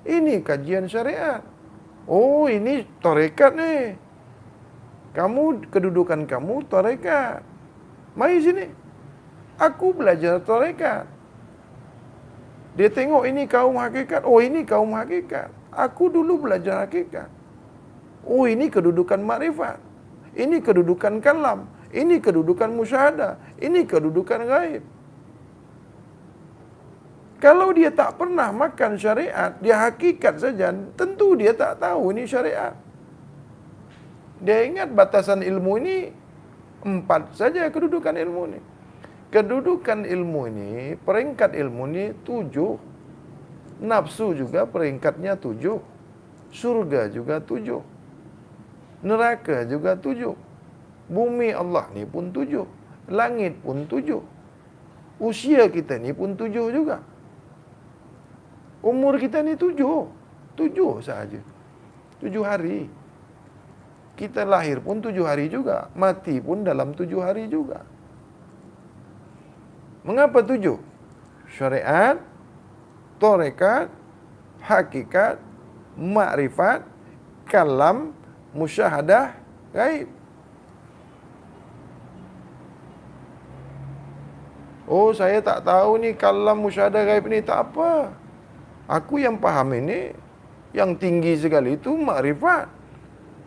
Ini kajian syariat. Oh, ini tarekat ni. Kamu, kedudukan kamu tarekat. Mari sini. Aku belajar tarekat. Dia tengok ini kaum hakikat. Oh, ini kaum hakikat. Aku dulu belajar hakikat. Oh, ini kedudukan makrifat. Ini kedudukan kalam. Ini kedudukan musyahadah. Ini kedudukan gaib. Kalau dia tak pernah makan syariat, dia hakikat saja, tentu dia tak tahu ini syariat. Dia ingat batasan ilmu ini 4 saja kedudukan ilmu ini. Kedudukan ilmu ini, peringkat ilmu ini 7. Nafsu juga peringkatnya 7. Surga juga 7. Neraka juga 7. Bumi Allah ni pun 7. Langit pun 7. Usia kita ni pun 7 juga. Umur kita ni 7. 7 sahaja. 7 hari. Kita lahir pun 7 hari juga. Mati pun dalam 7 hari juga. Mengapa 7? Syariat, tarekat, hakikat, makrifat, kalam, musyahadah, gaib. Oh, saya tak tahu ni kalam, musyahadah, gaib ni. Tak apa. Aku yang faham ini, yang tinggi sekali itu makrifat.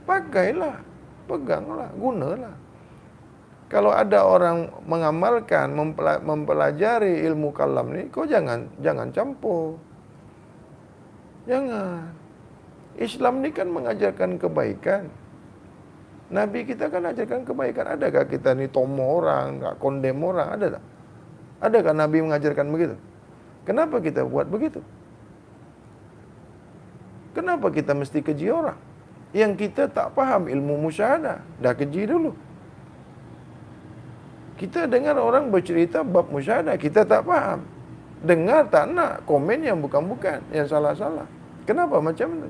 Pakailah, peganglah, gunalah. Kalau ada orang mengamalkan, mempelajari ilmu kalam ni, kau jangan campur. Jangan. Islam ni kan mengajarkan kebaikan. Nabi kita kan ajarkan kebaikan. Adakah kita ni tomo orang, tak kondem orang? Ada tak? Adakah Nabi mengajarkan begitu? Kenapa kita buat begitu? Kenapa kita mesti keji orang? Yang kita tak faham ilmu musyahadah, dah keji dulu. Kita dengar orang bercerita bab musyahadah, kita tak faham. Dengar tak nak, komen yang bukan-bukan, yang salah-salah. Kenapa macam itu?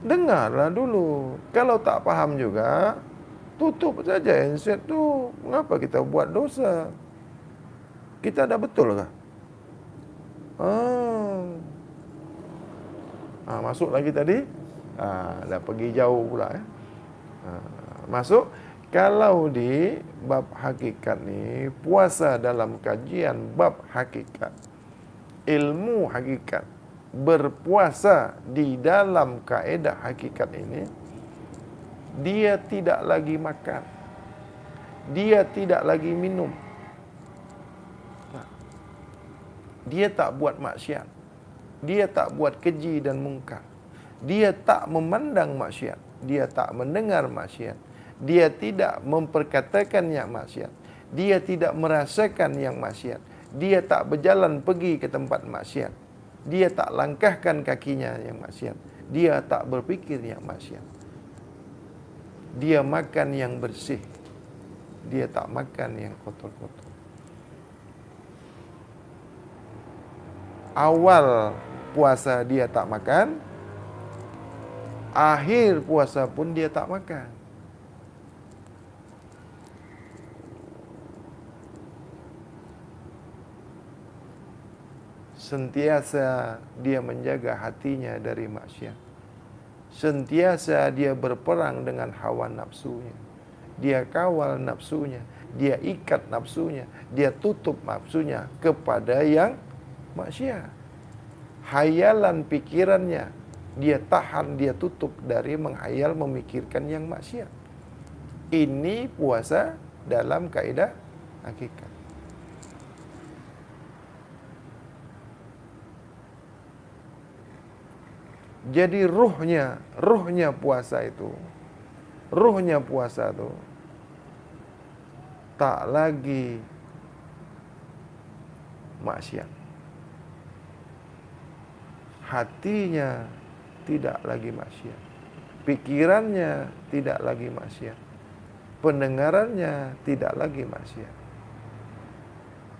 Dengarlah dulu. Kalau tak faham juga, tutup saja handset tu. Mengapa kita buat dosa? Kita dah betul kah? Masuk lagi tadi. Dah pergi jauh pula. Masuk. Kalau di bab hakikat ni, puasa dalam kajian bab hakikat, ilmu hakikat, berpuasa di dalam kaedah hakikat ini, dia tidak lagi makan, dia tidak lagi minum, dia tak buat maksiat, dia tak buat keji dan mungkar, dia tak memandang maksiat, dia tak mendengar maksiat, dia tidak memperkatakan yang maksiat, dia tidak merasakan yang maksiat, dia tak berjalan pergi ke tempat maksiat, dia tak langkahkan kakinya yang maksiat, dia tak berfikir yang maksiat, dia makan yang bersih, dia tak makan yang kotor-kotor. Awal puasa dia tak makan, akhir puasa pun dia tak makan. Sentiasa dia menjaga hatinya dari maksiat. Sentiasa dia berperang dengan hawa nafsunya. Dia kawal nafsunya, dia ikat nafsunya, dia tutup nafsunya kepada yang maksiat. Hayalan pikirannya dia tahan, dia tutup dari menghayal memikirkan yang maksiat. Ini puasa dalam kaidah hakikat. Jadi ruhnya puasa itu tak lagi maksiat. Hatinya tidak lagi maksiat. Pikirannya tidak lagi maksiat. Pendengarannya tidak lagi maksiat.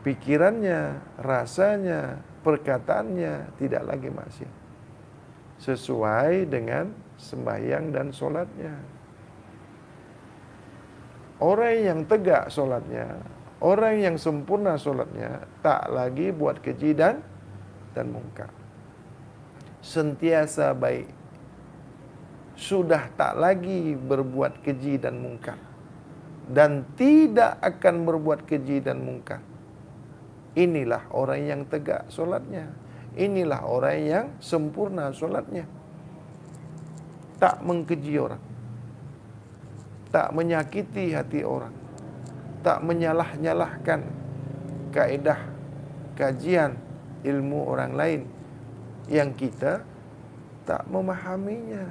Pikirannya, rasanya, perkataannya tidak lagi maksiat. Sesuai dengan sembahyang dan solatnya. Orang yang tegak solatnya, orang yang sempurna solatnya, tak lagi buat keji dan mungkar. Sentiasa baik. Sudah tak lagi berbuat keji dan mungkar. Dan tidak akan berbuat keji dan mungkar. Inilah orang yang tegak solatnya. Inilah orang yang sempurna solatnya. Tak mengkeji orang. Tak menyakiti hati orang. Tak menyalah-nyalahkan kaedah kajian ilmu orang lain yang kita tak memahaminya.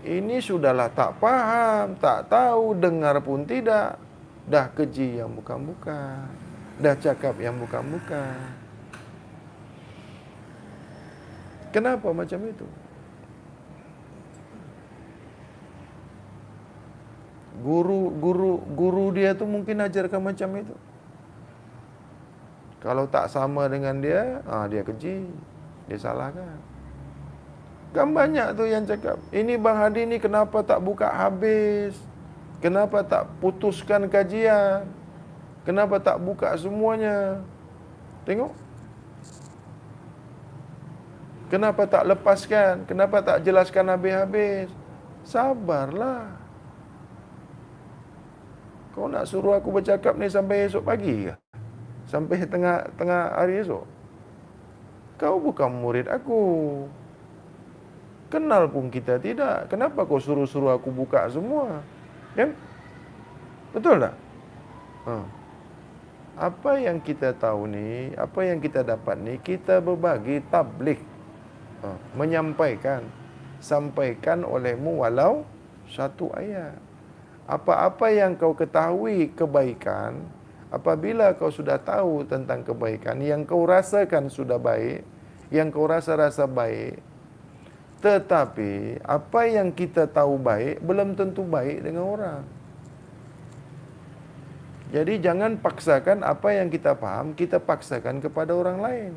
Ini sudahlah tak paham, tak tahu, dengar pun tidak. Dah keji yang bukan-bukan. Dah cakap yang bukan-bukan. Kenapa macam itu? Guru dia tu mungkin ajarkan macam itu. Kalau tak sama dengan dia, dia keji, dia salahkan. Kan banyak tu yang cakap, ini Bang Hadi ni kenapa tak buka habis? Kenapa tak putuskan kajian? Kenapa tak buka semuanya? Tengok. Kenapa tak lepaskan? Kenapa tak jelaskan habis-habis? Sabarlah. Kau nak suruh aku bercakap ni sampai esok pagi ke? Sampai tengah hari esok? Kau bukan murid aku. Kenal pun kita tidak. Kenapa kau suruh-suruh aku buka semua? Kan? Betul tak? Apa yang kita tahu ni, apa yang kita dapat ni, kita berbagi tabligh. Menyampaikan. Sampaikan olehmu walau satu ayat. Apa-apa yang kau ketahui kebaikan, apabila kau sudah tahu tentang kebaikan, yang kau rasakan sudah baik, yang kau rasa-rasa baik, tetapi apa yang kita tahu baik, belum tentu baik dengan orang. Jadi jangan paksakan apa yang kita faham, kita paksakan kepada orang lain.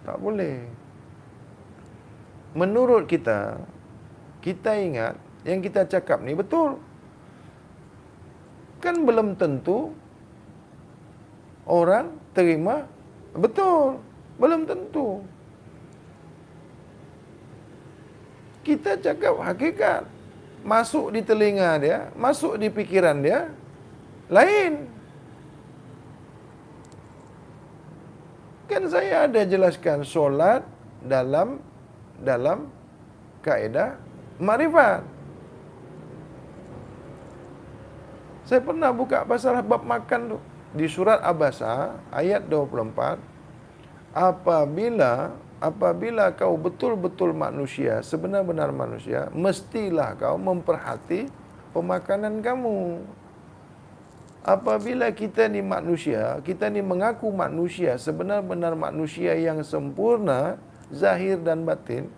Tak boleh. Menurut kita ingat yang kita cakap ni betul. Kan belum tentu orang terima betul. Belum tentu. Kita cakap hakikat. Masuk di telinga dia, masuk di pikiran dia, lain. Kan saya ada jelaskan solat dalam kaedah makrifat. Saya pernah buka pasal bab makan tu di surat Abasa ayat 24. Apabila kau betul-betul manusia, sebenar-benar manusia, mestilah kau memperhati pemakanan kamu. Apabila kita ni manusia, kita ni mengaku manusia, sebenar-benar manusia yang sempurna, zahir dan batin,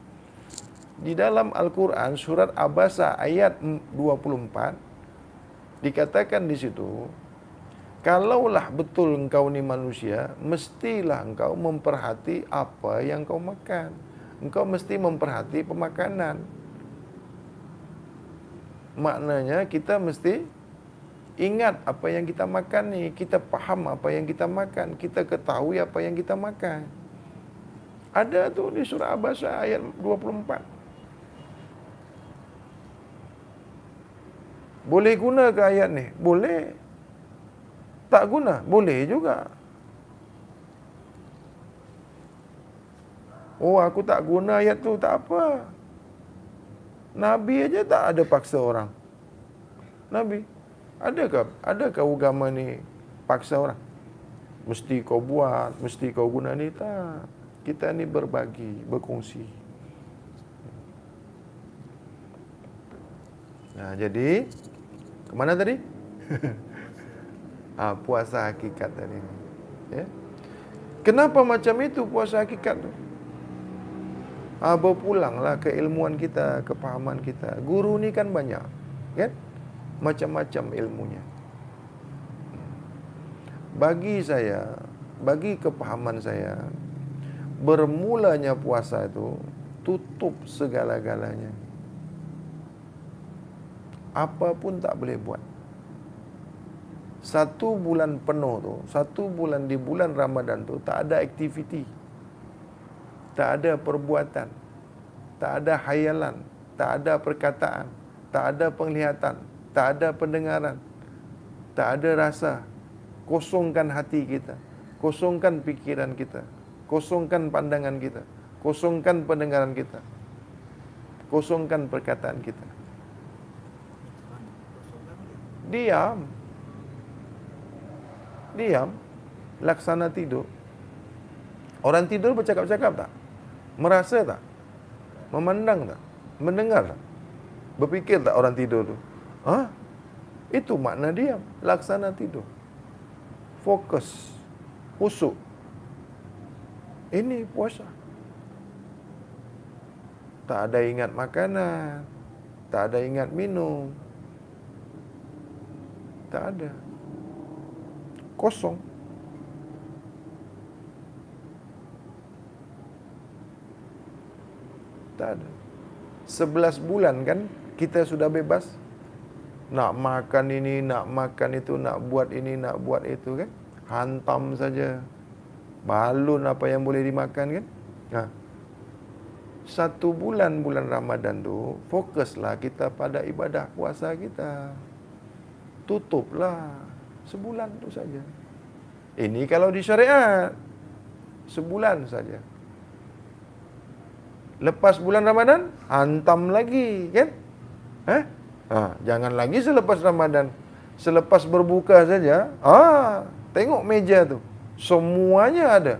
di dalam Al-Quran surat Abasa ayat 24 dikatakan di situ, kalaulah betul engkau ni manusia, mestilah engkau memperhati apa yang kau makan. Engkau mesti memperhati pemakanan. Maknanya kita mesti Ingat apa yang kita makan ni, kita faham apa yang kita makan, kita ketahui apa yang kita makan. Ada tu di surah Abasa ayat 24. Boleh guna ke ayat ni? Boleh. Tak guna? Boleh juga. Oh, aku tak guna ayat tu, tak apa. Nabi aja tak ada paksa orang. Nabi, adakah agama ni paksa orang? Mesti kau buat, mesti kau guna ni, tak. Kita ni berbagi, berkongsi. Nah, jadi kemana tadi? Puasa hakikat tadi. Ya. Kenapa macam itu puasa hakikat tu? Berpulanglah ke ilmuan kita, kepahaman kita. Guru ni kan banyak, kan? Macam-macam ilmunya. Bagi saya, bagi kepahaman saya, bermulanya puasa itu tutup segala-galanya. Apa pun tak boleh buat. 1 bulan penuh tu, 1 bulan di bulan Ramadan tu tak ada aktiviti. Tak ada perbuatan, tak ada hayalan, tak ada perkataan, tak ada penglihatan, tak ada pendengaran, tak ada rasa. Kosongkan hati kita, kosongkan pikiran kita, kosongkan pandangan kita, kosongkan pendengaran kita, kosongkan perkataan kita. Diam, laksana tidur. Orang tidur bercakap-cakap tak? Merasa tak? Memandang tak? Mendengar tak? Berfikir tak orang tidur tu? Itu makna diam, laksana tidur. Fokus, husuk. Ini puasa. Tak ada ingat makanan, tak ada ingat minum. Tak ada. Kosong. Tak ada. 11 bulan kan kita sudah bebas. Nak makan ini, nak makan itu, nak buat ini, nak buat itu kan. Hantam saja. Balun apa yang boleh dimakan kan. 1 bulan Ramadan tu, fokuslah kita pada ibadah puasa kita. Tutuplah sebulan tu saja. Ini kalau di syariat, sebulan saja. Lepas bulan Ramadan, hantam lagi, kan? Jangan lagi selepas Ramadan. Selepas berbuka saja, tengok meja tu. Semuanya ada.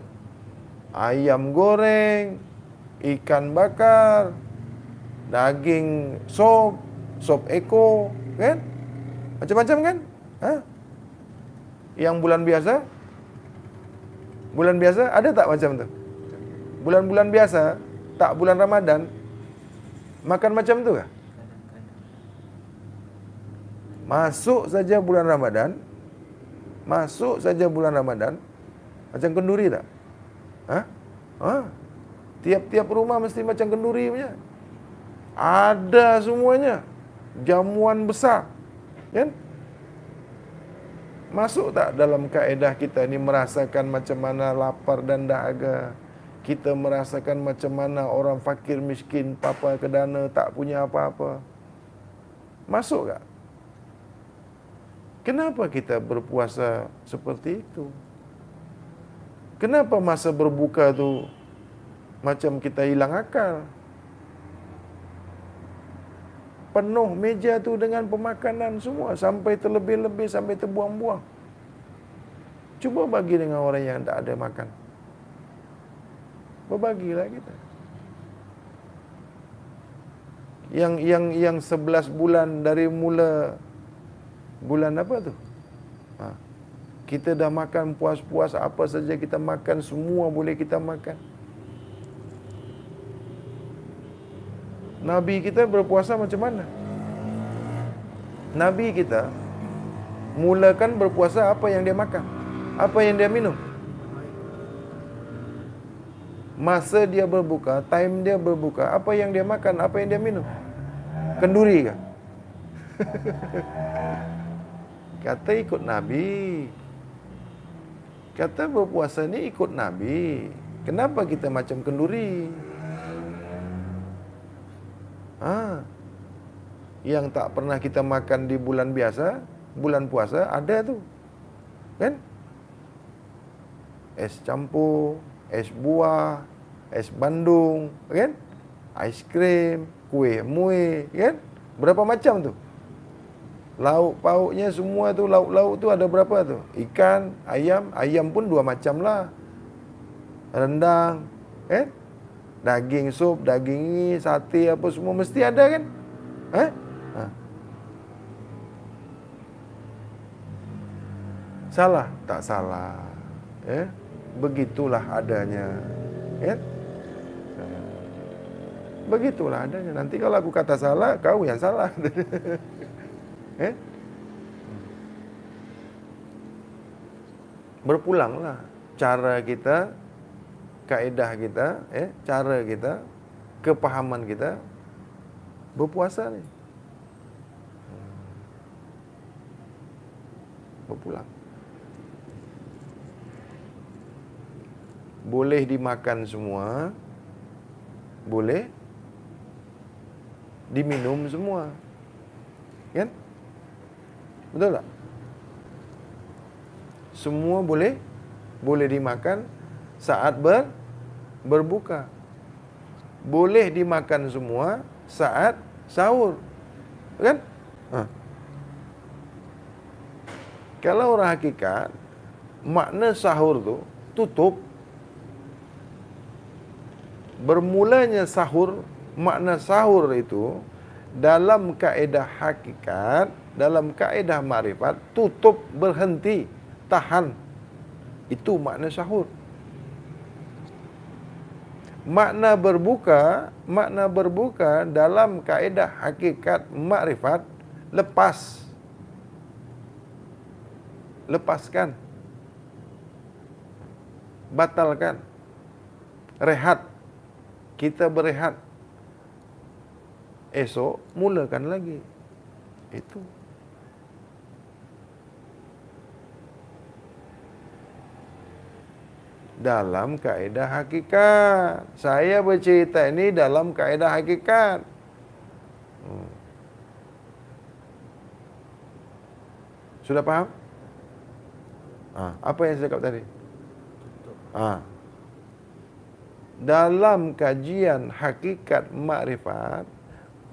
Ayam goreng, ikan bakar, daging sop eko, kan? Macam-macam kan? Yang bulan biasa ada tak macam tu? Bulan-bulan biasa, tak bulan Ramadan, makan macam tu kah? Masuk saja bulan Ramadan, macam kenduri tak? Tiap-tiap rumah mesti macam kenduri punya. Ada semuanya. Jamuan besar. Kan? Masuk tak dalam kaedah kita ni merasakan macam mana lapar dan dahaga? Kita merasakan macam mana orang fakir miskin, papa kedana, tak punya apa-apa. Masuk tak? Kenapa kita berpuasa seperti itu? Kenapa masa berbuka tu macam kita hilang akal? Penuh meja tu dengan pemakanan semua, sampai terlebih-lebih, sampai terbuang-buang. Cuba bagi dengan orang yang tak ada makan. Berbagilah kita. Yang 11 bulan dari mula bulan apa tu? Kita dah makan puas-puas, apa saja kita makan, semua boleh kita makan. Nabi kita berpuasa macam mana? Nabi kita mulakan berpuasa apa yang dia makan, apa yang dia minum. Masa dia berbuka, time dia berbuka, apa yang dia makan, apa yang dia minum? Kenduri kah? Kata ikut Nabi. Kata berpuasa ni ikut Nabi. Kenapa kita macam kenduri? Yang tak pernah kita makan di bulan biasa, bulan puasa ada tu. Kan? Es campur, es buah, es bandung, kan? Ais krim, kuih muih, kan? Berapa macam tu? Lauk pauknya semua tu, lauk-lauk tu ada berapa tu? Ikan, ayam pun 2 macam lah. Rendang, kan? Daging sup, daging ni, sate apa semua mesti ada kan? Salah? Tak salah. Begitulah adanya. Begitulah adanya. Nanti kalau aku kata salah, kau yang salah. Berpulanglah cara kita, kaedah kita, cara kita, kepahaman kita berpuasa ni. Berpulang. Boleh dimakan semua, boleh diminum semua. Kan? Betul tak? Semua boleh dimakan saat berbuka. Boleh dimakan semua saat sahur. Kan? Kalau orang hakikat, makna sahur tu tutup. Bermulanya sahur, makna sahur itu dalam kaedah hakikat, dalam kaedah makrifat, tutup, berhenti, tahan. Itu makna sahur. Makna berbuka dalam kaedah hakikat makrifat, lepas. Lepaskan. Batalkan. Rehat. Kita berehat. Esok mulakan lagi. Itu. Dalam kaedah hakikat. Saya bercerita ini dalam kaedah hakikat. Sudah faham? Apa yang saya cakap tadi? Dalam kajian hakikat makrifat,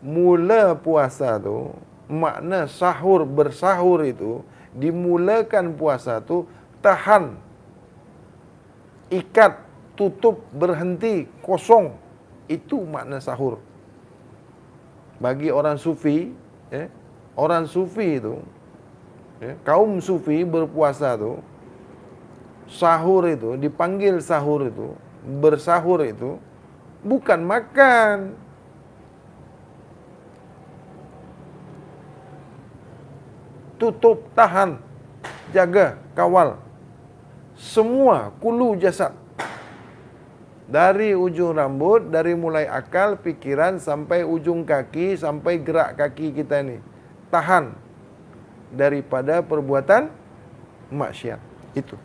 mula puasa tu, makna sahur, bersahur itu, dimulakan puasa tu, tahan, ikat, tutup, berhenti, kosong. Itu makna sahur. Bagi orang sufi, orang sufi itu, kaum sufi berpuasa tu, sahur itu, dipanggil sahur itu, bersahur itu, bukan makan. Tutup, tahan, jaga, kawal. Semua, kulu jasad. Dari ujung rambut, dari mulai akal, pikiran, sampai ujung kaki, sampai gerak kaki kita ni. Tahan daripada perbuatan maksiat. Itu.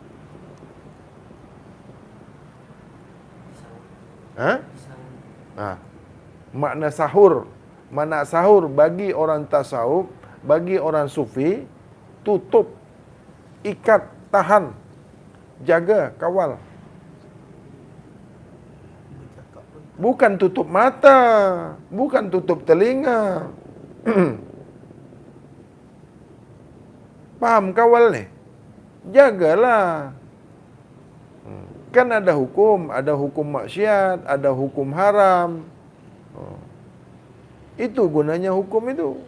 Makna sahur. Makna sahur bagi orang tasawuf, bagi orang sufi, tutup, ikat, tahan, jaga, kawal. Bukan tutup mata, bukan tutup telinga. Paham kawal ni? Jagalah. Kan ada hukum maksiat, ada hukum haram. Itu gunanya hukum itu.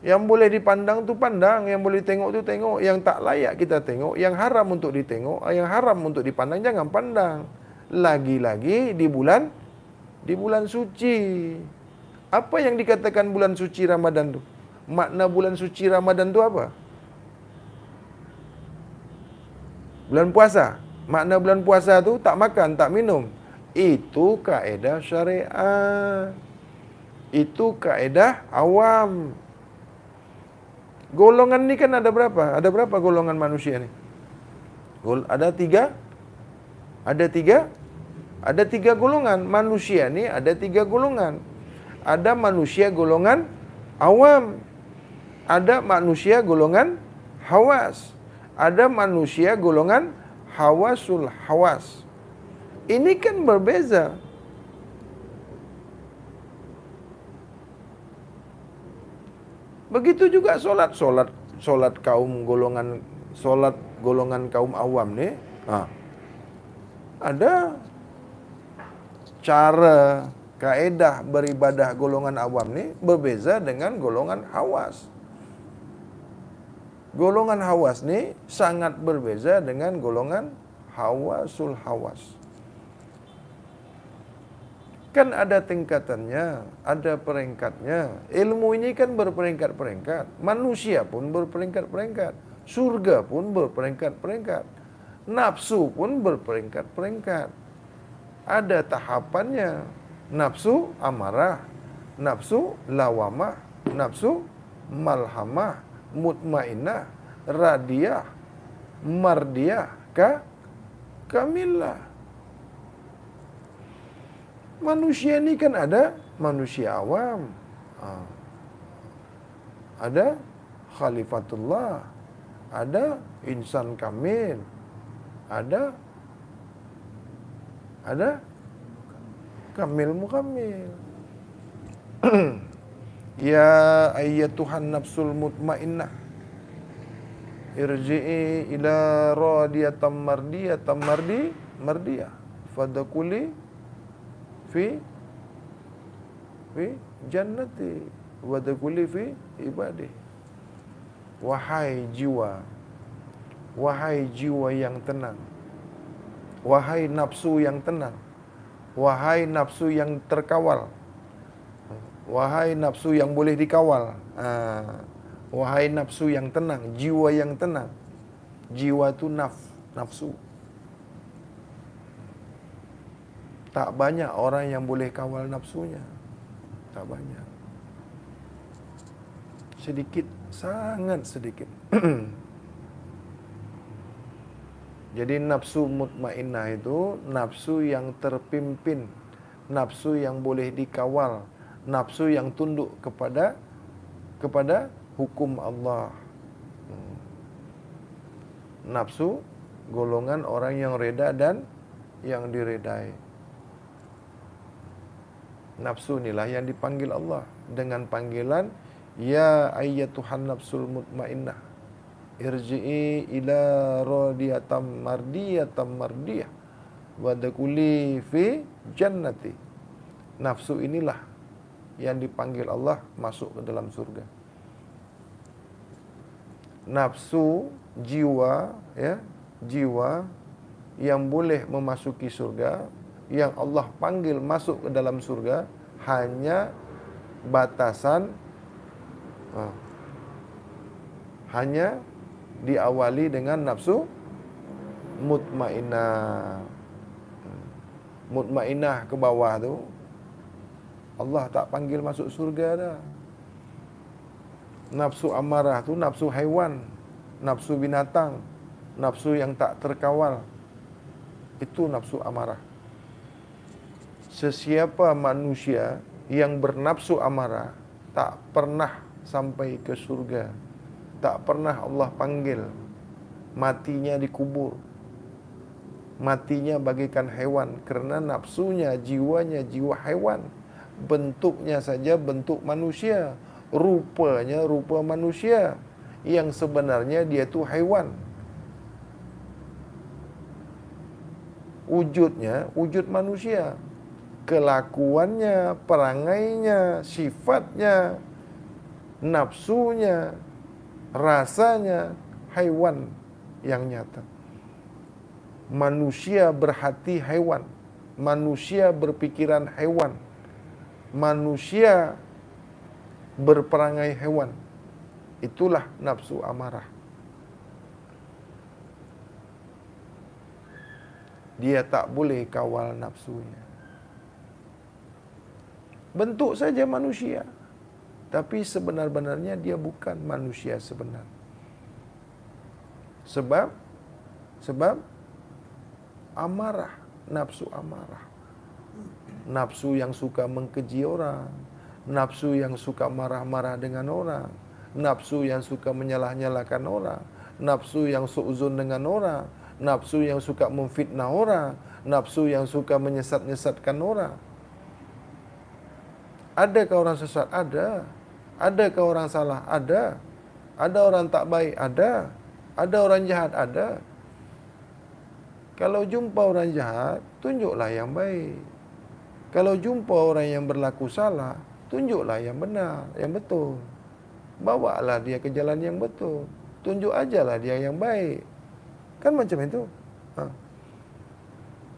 Yang boleh dipandang tu pandang, yang boleh tengok tu tengok, yang tak layak kita tengok, yang haram untuk ditengok, yang haram untuk dipandang jangan pandang. Lagi-lagi di bulan suci. Apa yang dikatakan bulan suci Ramadan tu? Makna bulan suci Ramadan tu apa? Bulan puasa. Makna bulan puasa tu tak makan, tak minum. Itu kaedah syariat. Itu kaedah awam. Golongan ni kan ada berapa? Ada berapa golongan manusia ni? Ada tiga? Ada tiga? Ada tiga golongan. Manusia ni ada tiga golongan. Ada manusia golongan awam. Ada manusia golongan hawas. Ada manusia golongan hawasul hawas. Ini kan berbeza. Begitu juga solat kaum golongan kaum awam ni, ada cara kaedah beribadah golongan awam ni berbeza dengan golongan hawas. Golongan hawas ni sangat berbeza dengan golongan hawasul hawas. Kan ada tingkatannya, ada peringkatnya. Ilmu ini kan berperingkat-peringkat. Manusia pun berperingkat-peringkat. Surga pun berperingkat-peringkat. Nafsu pun berperingkat-peringkat. Ada tahapannya. Nafsu amarah, nafsu lawamah, nafsu malhamah, mutmainah, radiyah, mardiyah, kamilah. Manusia ni kan ada manusia awam, ada khalifatullah, ada insan kamil, ada kamil mukamil. Ya ayyatuhan nafsul mutmainnah, irji'i ila radiyatam mardiyah fadkhuli fi jannati wadkhuli fi ibadi. Wahai jiwa yang tenang, wahai nafsu yang tenang, wahai nafsu yang terkawal, wahai nafsu yang boleh dikawal, wahai nafsu yang tenang, jiwa yang tenang. Jiwa itu nafsu. Tak banyak orang yang boleh kawal nafsunya. Tak banyak. Sedikit, sangat sedikit. Jadi nafsu mutmainnah itu nafsu yang terpimpin, nafsu yang boleh dikawal, nafsu yang tunduk kepada hukum Allah. Nafsu golongan orang yang reda dan yang diredai. Nafsu inilah yang dipanggil Allah dengan panggilan ya ayyatuhan nafsul mutmainnah irji'i ila radiyatam mardiyah wadkhuli fi jannati. Nafsu inilah yang dipanggil Allah masuk ke dalam surga. Nafsu jiwa, ya, jiwa yang boleh memasuki surga, yang Allah panggil masuk ke dalam surga, hanya batasan, hanya diawali dengan nafsu mutmainnah. Mutmainnah ke bawah tu Allah tak panggil masuk surga dah. Nafsu amarah tu nafsu haiwan, nafsu binatang, nafsu yang tak terkawal. Itu nafsu amarah. Sesiapa manusia yang bernafsu amarah tak pernah sampai ke surga. Tak pernah Allah panggil. Matinya dikubur. Matinya bagaikan hewan kerana nafsunya, jiwanya jiwa hewan. Bentuknya saja bentuk manusia, rupanya rupa manusia, yang sebenarnya dia tu hewan. Wujudnya wujud manusia. Kelakuannya, perangainya, sifatnya, nafsunya, rasanya haiwan yang nyata. Manusia berhati haiwan, manusia berpikiran haiwan, manusia berperangai hewan. Itulah nafsu amarah. Dia tak boleh kawal nafsunya. Bentuk saja manusia. Tapi sebenar-benarnya dia bukan manusia sebenar. Sebab amarah, nafsu amarah. Nafsu yang suka mengkeji orang, nafsu yang suka marah-marah dengan orang, nafsu yang suka menyalah-nyalahkan orang, nafsu yang suuzon dengan orang, nafsu yang suka memfitnah orang, nafsu yang suka menyesat-nyesatkan orang. Adakah orang sesat? Ada. Adakah orang salah? Ada. Ada orang tak baik? Ada. Ada orang jahat? Ada. Kalau jumpa orang jahat, tunjuklah yang baik. Kalau jumpa orang yang berlaku salah, tunjuklah yang benar, yang betul. Bawalah dia ke jalan yang betul. Tunjuk ajalah dia yang baik. Kan macam itu.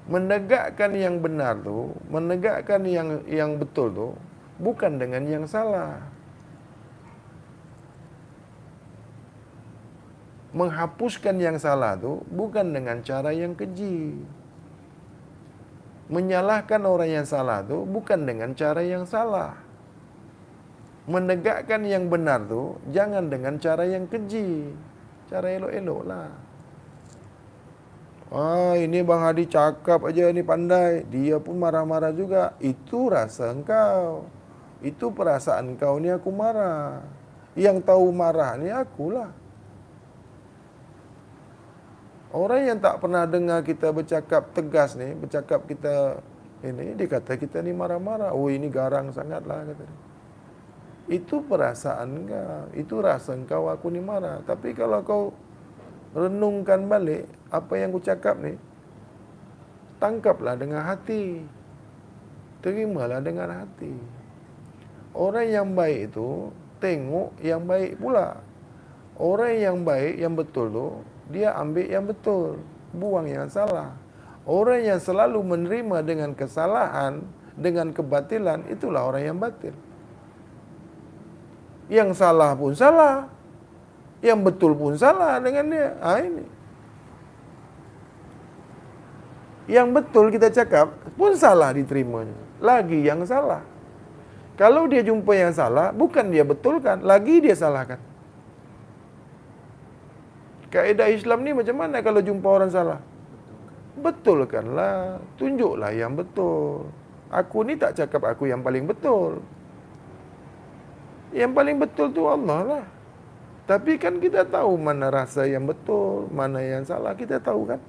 Menegakkan yang benar tu, menegakkan yang betul tu, bukan dengan yang salah. Menghapuskan yang salah tu bukan dengan cara yang keji. Menyalahkan orang yang salah tu bukan dengan cara yang salah. Menegakkan yang benar tu jangan dengan cara yang keji. Cara elok-eloklah. Ini Bang Hadi cakap aja ni pandai. Dia pun marah-marah juga. Itu rasa engkau. Itu perasaan engkau ni aku marah. Yang tahu marah ni akulah. Orang yang tak pernah dengar kita bercakap tegas ni, bercakap kita ini, dia kata kita ni marah-marah. Oh ini garang sangatlah kata dia. Itu perasaan engkau, itu rasa engkau aku ni marah. Tapi kalau kau renungkan balik apa yang aku cakap ni, tangkaplah dengan hati. Terimalah dengan hati. Orang yang baik itu tengok yang baik pula. Orang yang baik, yang betul tu, dia ambil yang betul, buang yang salah. Orang yang selalu menerima dengan kesalahan, dengan kebatilan, itulah orang yang batil. Yang salah pun salah, yang betul pun salah dengan dia. Ini. Yang betul kita cakap pun salah diterimanya. Lagi yang salah. Kalau dia jumpa yang salah, bukan dia betulkan, lagi dia salahkan. Kaedah Islam ni macam mana kalau jumpa orang salah? Betulkanlah, tunjuklah yang betul. Aku ni tak cakap aku yang paling betul. Yang paling betul tu Allah lah. Tapi kan kita tahu mana rasa yang betul, mana yang salah, kita tahu kan?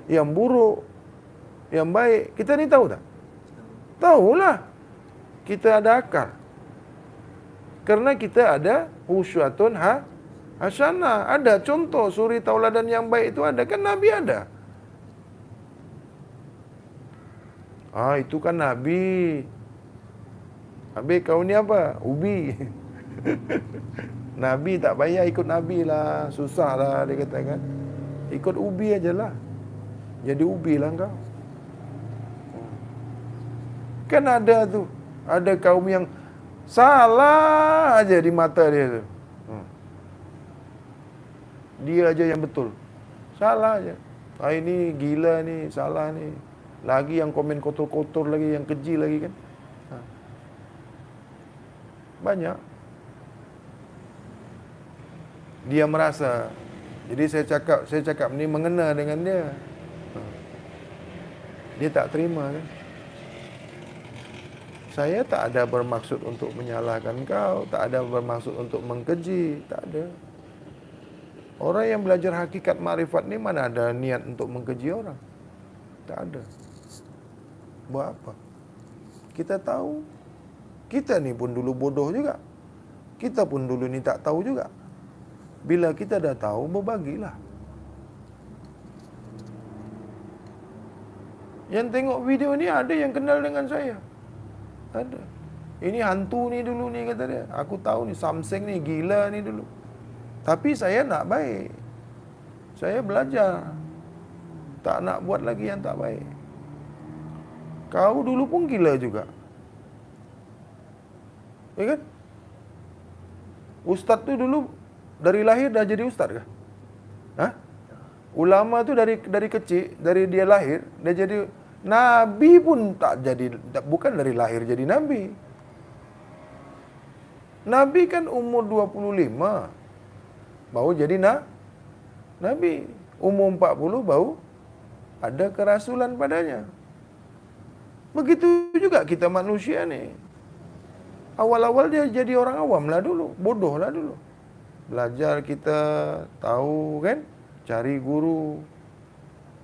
Yang buruk, yang baik, kita ni tahu tak? Tahulah. Kita ada akal. Karena kita ada uswatun hasanah. Ada contoh suri tauladan yang baik itu ada. Kan Nabi ada. Itu kan Nabi. Habis kau ni apa? Ubi. Nabi tak payah ikut Nabi lah. Susah lah dia katakan. Ikut ubi aja lah. Jadi ubi lah kau. Kan ada tu. Ada kaum yang salah aja di mata dia tu. Dia aja yang betul. Salah aja. Ini gila ni, salah ni. Lagi yang komen kotor-kotor lagi, yang keji lagi kan. Banyak. Dia merasa. Jadi saya cakap ni mengena dengan dia. Dia tak terima kan. Saya tak ada bermaksud untuk menyalahkan kau, tak ada bermaksud untuk mengkeji, tak ada. Orang yang belajar hakikat makrifat ni mana ada niat untuk mengkeji orang. Tak ada. Buat apa? Kita tahu. Kita ni pun dulu bodoh juga. Kita pun dulu ni tak tahu juga. Bila kita dah tahu, berbagilah. Yang tengok video ni ada yang kenal dengan saya. Ada. Ini hantu ni dulu ni kata dia. Aku tahu ni Samseng ni gila ni dulu. Tapi saya nak baik. Saya belajar. Tak nak buat lagi yang tak baik. Kau dulu pun gila juga. Ya kan? Ustaz tu dulu dari lahir dah jadi ustaz kah? Ulama tu dari kecil, dari dia lahir, dia jadi Nabi pun tak jadi, bukan dari lahir jadi Nabi. Nabi kan umur 25 baru jadi Nabi. Umur 40 baru ada kerasulan padanya. Begitu juga kita manusia ni. Awal-awal dia jadi orang awam lah dulu, bodoh lah dulu. Belajar kita tahu kan, cari guru.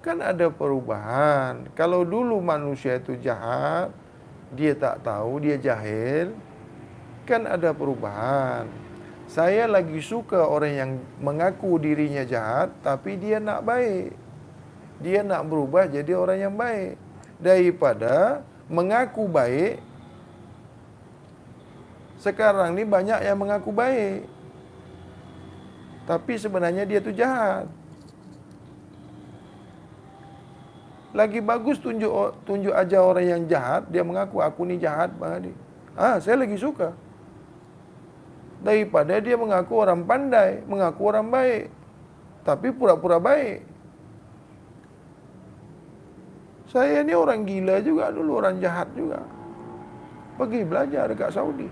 Kan ada perubahan. Kalau dulu manusia itu jahat, dia tak tahu, dia jahil, kan ada perubahan. Saya lagi suka orang yang mengaku dirinya jahat, tapi dia nak baik. Dia nak berubah jadi orang yang baik. Daripada mengaku baik, sekarang ni banyak yang mengaku baik, tapi sebenarnya dia tu jahat. Lagi bagus tunjuk aja orang yang jahat, dia mengaku aku ni jahat bang Adi. Saya lagi suka. Daripada dia mengaku orang pandai, mengaku orang baik, tapi pura-pura baik. Saya ni orang gila juga dulu, orang jahat juga. Pergi belajar dekat Saudi.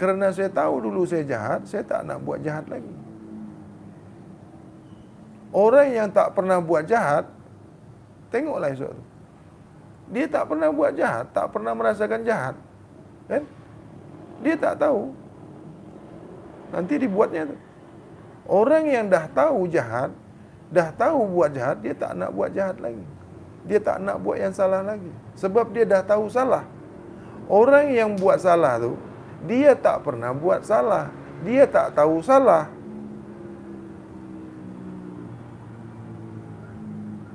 Kerana saya tahu dulu saya jahat, saya tak nak buat jahat lagi. Orang yang tak pernah buat jahat, tengoklah esok tu. Dia tak pernah buat jahat, tak pernah merasakan jahat. Kan? Dia tak tahu. Nanti dibuatnya tu. Orang yang dah tahu jahat, dah tahu buat jahat, dia tak nak buat jahat lagi. Dia tak nak buat yang salah lagi. Sebab dia dah tahu salah. Orang yang buat salah tu, dia tak pernah buat salah. Dia tak tahu salah.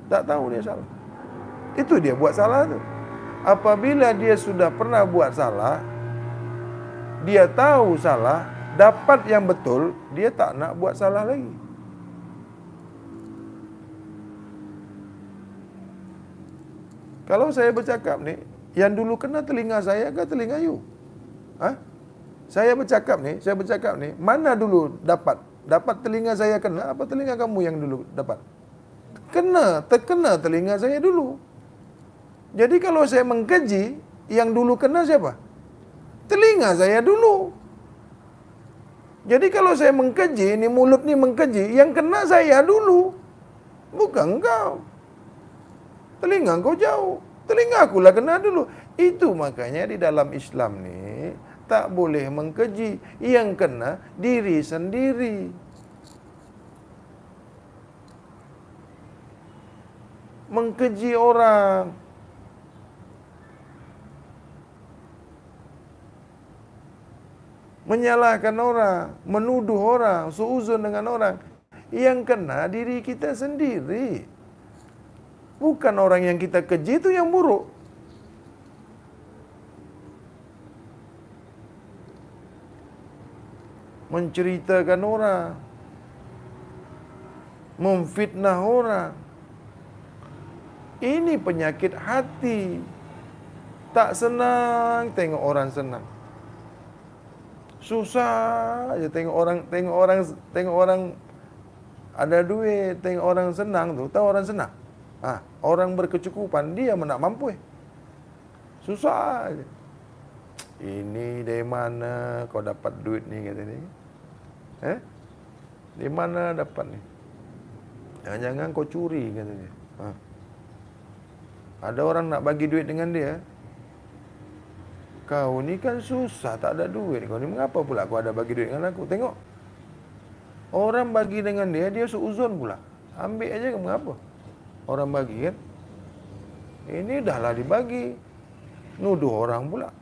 Tak tahu dia salah. Itu dia buat salah tu. Apabila dia sudah pernah buat salah, dia tahu salah, dapat yang betul, dia tak nak buat salah lagi. Kalau saya bercakap ni, yang dulu kena telinga saya ke telinga you? Saya bercakap ni, mana dulu dapat? Dapat telinga saya kena, apa telinga kamu yang dulu dapat? Terkena telinga saya dulu. Jadi kalau saya mengkeji, yang dulu kena siapa? Telinga saya dulu. Jadi kalau saya mengkeji, ni mulut ni mengkeji, yang kena saya dulu. Bukan engkau. Telinga engkau jauh. Telinga akulah kena dulu. Itu makanya di dalam Islam ni, tak boleh mengkeji. Yang kena diri sendiri. Mengkeji orang. Menyalahkan orang, menuduh orang, suuzon dengan orang. Yang kena diri kita sendiri. Bukan orang yang kita keji itu yang buruk. Menceritakan orang, memfitnah orang. Ini penyakit hati. Tak senang tengok orang senang. Susah aja tengok orang ada duit, tengok orang senang tu, tahu orang senang. Orang berkecukupan dia nak mampu. Susah aja. Ini dari mana kau dapat duit ni kata ni? Di mana dapat ni? Jangan kau curi kata dia. Ada orang nak bagi duit dengan dia. Kau ni kan susah, tak ada duit. Kau ni mengapa pula kau ada bagi duit dengan aku? Tengok. Orang bagi dengan dia, dia seuzon pula. Ambil aja ke mengapa? Orang bagi kan? Ini dahlah dibagi. Nuduh orang pula.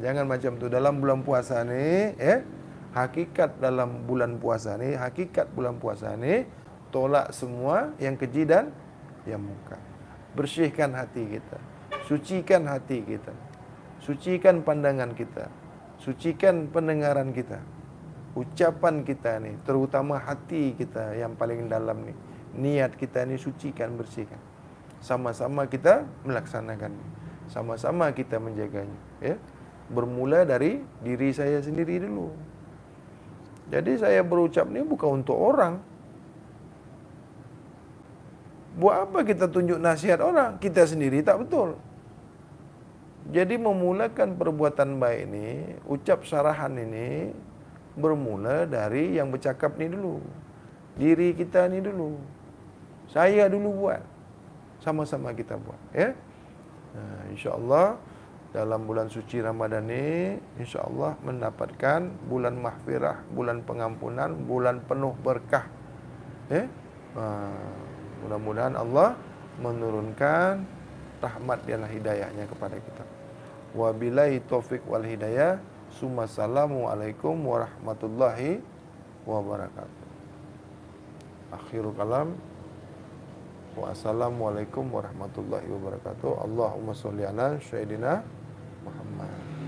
Jangan macam tu. Dalam bulan puasa ni, hakikat dalam bulan puasa ni, hakikat bulan puasa ni, tolak semua yang keji dan yang mungkar. Bersihkan hati kita. Sucikan hati kita. Sucikan pandangan kita. Sucikan pendengaran kita. Ucapan kita ni, terutama hati kita yang paling dalam ni. Niat kita ni sucikan, bersihkan. Sama-sama kita melaksanakan. Sama-sama kita menjaganya. Bermula dari diri saya sendiri dulu. Jadi saya berucap ni bukan untuk orang. Buat apa kita tunjuk nasihat orang? Kita sendiri tak betul. Jadi memulakan perbuatan baik ini, ucap syarahan ini bermula dari yang bercakap ni dulu. Diri kita ni dulu. Saya dulu buat. Sama-sama kita buat, ya. InsyaAllah dalam bulan suci Ramadan ni, insyaAllah mendapatkan bulan mahfirah, bulan pengampunan, bulan penuh berkah. Mudah-mudahan Allah menurunkan rahmat dan hidayahnya kepada kita. Wabillahi taufiq wal hidayah. Assalamualaikum warahmatullahi wabarakatuh. Akhirul kalam. Wassalamualaikum warahmatullahi wabarakatuh. Allahumma sholli ala sayyidina Muhammad.